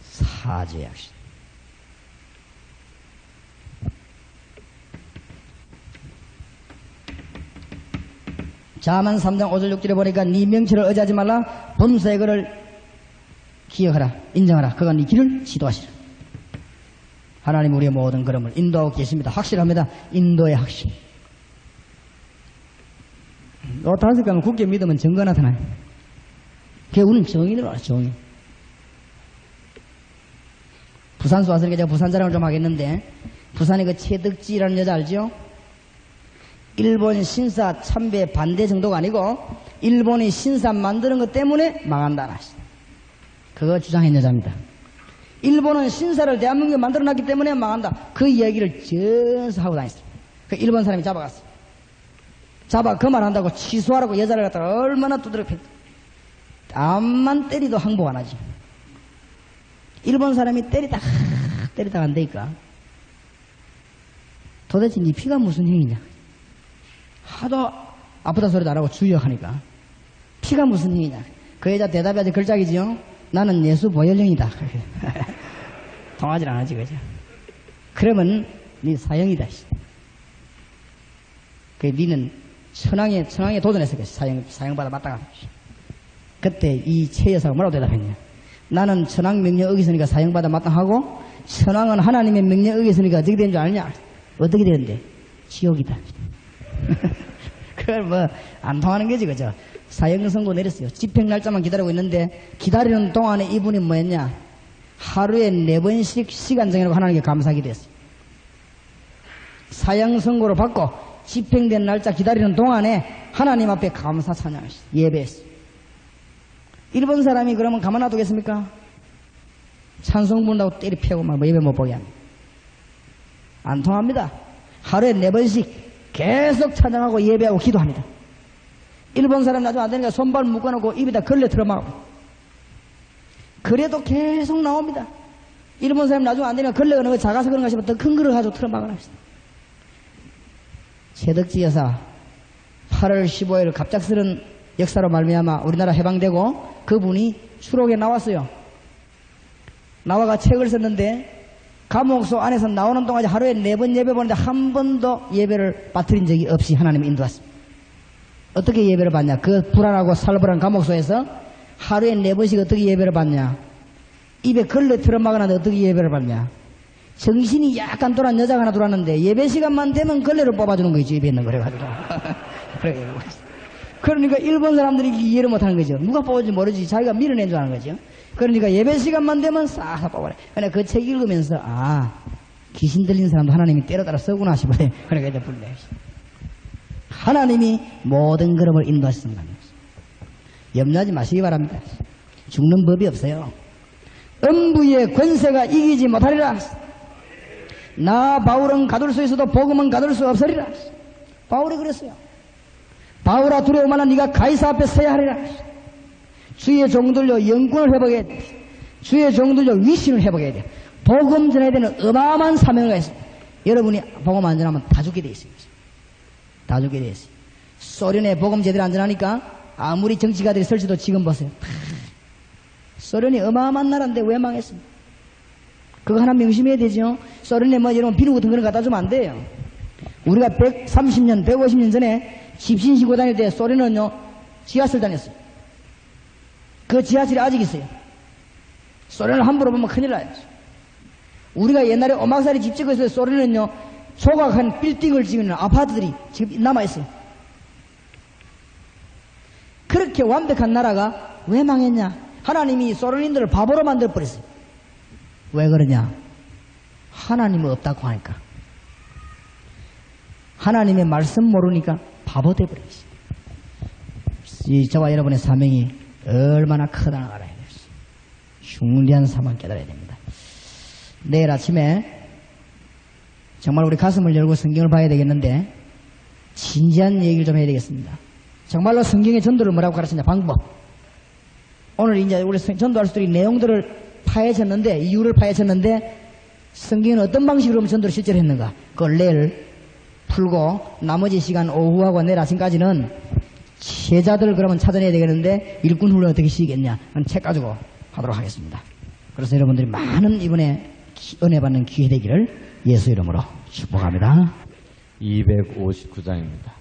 사죄하시. 자만 3장 5절 6절에 보니까 네 명치를 의지하지 말라. 범사의 거를 기억하라. 인정하라. 그가 네 길을 지도하시라. 하나님 우리의 모든 걸음을 인도하고 계십니다. 확실합니다. 인도의 확신. 다섯 가면 굳게 믿으면 증거 나타나요. 그게 우리는 정인으로 알아, 정인. 부산서 왔으니까 제가 부산 자랑을 좀 하겠는데, 부산에 그 최덕지라는 여자 알죠? 일본 신사 참배 반대 정도가 아니고, 일본이 신사 만드는 것 때문에 망한다. 그거 주장한 여자입니다. 일본은 신사를 대한민국에 만들어놨기 때문에 망한다. 그 이야기를 전수하고 다녔어요. 그 일본 사람이 잡아갔어요. 그 말 한다고 취소하라고 여자를 갖다가 얼마나 두드려 팼다. 암만 때리도 항복 안 하지. 일본 사람이 때리다가 안 되니까. 도대체 네 피가 무슨 힘이냐? 하도 아프다 소리도 안 하고 주의하니까. 피가 무슨 힘이냐? 그 여자 대답이 아주 걸작이지요. 나는 예수 보혈령이다. 통하질 않아지, 그죠? 그러면 네 사형이다. 니는 천황에 도전했어. 사형받아 맞다가. 그때 이 최 여사가 뭐라고 대답했냐? 나는 천황 명령 어기서니까 사형받아 마땅하고, 천황은 하나님의 명령 어기서니까 어떻게 되는 줄 아느냐? 어떻게 되는데? 지옥이다. 그걸 뭐 안 통하는 거지, 그죠? 사형 선고 내렸어요. 집행 날짜만 기다리고 있는데, 기다리는 동안에 이분이 뭐 했냐? 하루에 4번씩 시간 정해놓고 하나님께 감사하게 됐어요. 사형 선고를 받고 집행된 날짜 기다리는 동안에 하나님 앞에 감사 찬양했어요. 예배했어요. 일본 사람이 그러면 가만 놔두겠습니까? 찬송 부른다고 때리 패고 막 예배 못 보게 합니다. 안 통합니다. 하루에 4번씩 계속 찬양하고 예배하고 기도합니다. 일본 사람 나중에 안 되니까 손발 묶어놓고 입에다 걸레 틀어막고. 그래도 계속 나옵니다. 일본 사람 나중에 안 되니까 걸레가 너무 작아서 그런가 싶어 더 큰 거를 가지고 틀어막으라 합시다. 최덕지 여사 8월 15일 갑작스런 역사로 말미암아 우리나라 해방되고 그분이 추록에 나왔어요. 나와가 책을 썼는데 감옥소 안에서 나오는 동안 하루에 4번 예배 보는데 한 번도 예배를 빠뜨린 적이 없이 하나님이 인도했습니다. 어떻게 예배를 받냐? 그 불안하고 살벌한 감옥소에서 하루에 4번씩 어떻게 예배를 받냐? 입에 걸레 틀어막아놨는데 어떻게 예배를 받냐? 정신이 약간 돌아온 여자가 하나 들어왔는데 예배 시간만 되면 걸레를 뽑아주는 거지, 입에 있는 그래가지고. 그러니까 일본 사람들이 이해를 못하는 거죠. 누가 뽑아줄지 모르지 자기가 밀어낸 줄 아는 거죠. 그러니까 예배 시간만 되면 싹 뽑아라. 그러니까 그 책 읽으면서 귀신 들린 사람도 하나님이 때려따라 써구나 싶어요. 그러니까 이제 불러. 하나님이 모든 걸음을 인도하셨습니다. 염려하지 마시기 바랍니다. 죽는 법이 없어요. 음부의 권세가 이기지 못하리라. 나 바울은 가둘 수 있어도 복음은 가둘 수 없으리라. 바울이 그랬어요. 바울아 두려워 마라. 네가 가이사 앞에 서야 하리라. 주의 종들로 영권을 회복해야 돼. 주의 종들로 위신을 회복해야 돼. 복음 전해야 되는 어마어마한 사명을 했습니다. 여러분이 복음 안 전하면 다 죽게 돼 있어요. 다 죽게 돼 있어요. 소련에 복음 제대로 안 전하니까 아무리 정치가들이 설치도 지금 보세요. 소련이 어마어마한 나라인데 왜 망했습니까? 그거 하나 명심해야 되죠. 소련에 뭐 여러분 비누 같은 거는 갖다 주면 안 돼요. 우리가 130년, 150년 전에 집신 신고 다닐 때 소련은요 지하철 다녔어요. 그 지하철이 아직 있어요. 소련을 함부로 보면 큰일 나요. 우리가 옛날에 오막살이 집 짓고 있어요. 소련은요 조각한 빌딩을 지은 아파트들이 지금 남아있어요. 그렇게 완벽한 나라가 왜 망했냐? 하나님이 소련인들을 바보로 만들어버렸어요. 왜 그러냐? 하나님은 없다고 하니까. 하나님의 말씀 모르니까 바보 돼버렸어요. 저와 여러분의 사명이 얼마나 크다는 걸 알아야 돼요. 흉리한 사망 깨달아야 됩니다. 내일 아침에 정말 우리 가슴을 열고 성경을 봐야 되겠는데 진지한 얘기를 좀 해야 되겠습니다. 정말로 성경의 전도를 뭐라고 가르치냐? 방법. 오늘 이제 우리 전도할 수 있는 내용들을 파헤쳤는데, 이유를 파헤쳤는데, 성경은 어떤 방식으로 전도를 실제로 했는가? 그걸 내일 풀고, 나머지 시간 오후하고 내일 아침까지는 제자들 그러면 찾아내야 되겠는데, 일꾼 훈련 어떻게 시키겠냐? 책 가지고 하도록 하겠습니다. 그래서 여러분들이 많은 이번에 은혜 받는 기회 되기를 예수 이름으로 축복합니다. 259장입니다.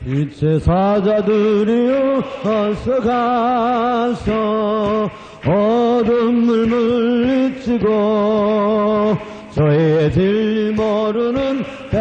이체 사자들이여 어서 가서 어둠을 물리치고 저의 진리 모르는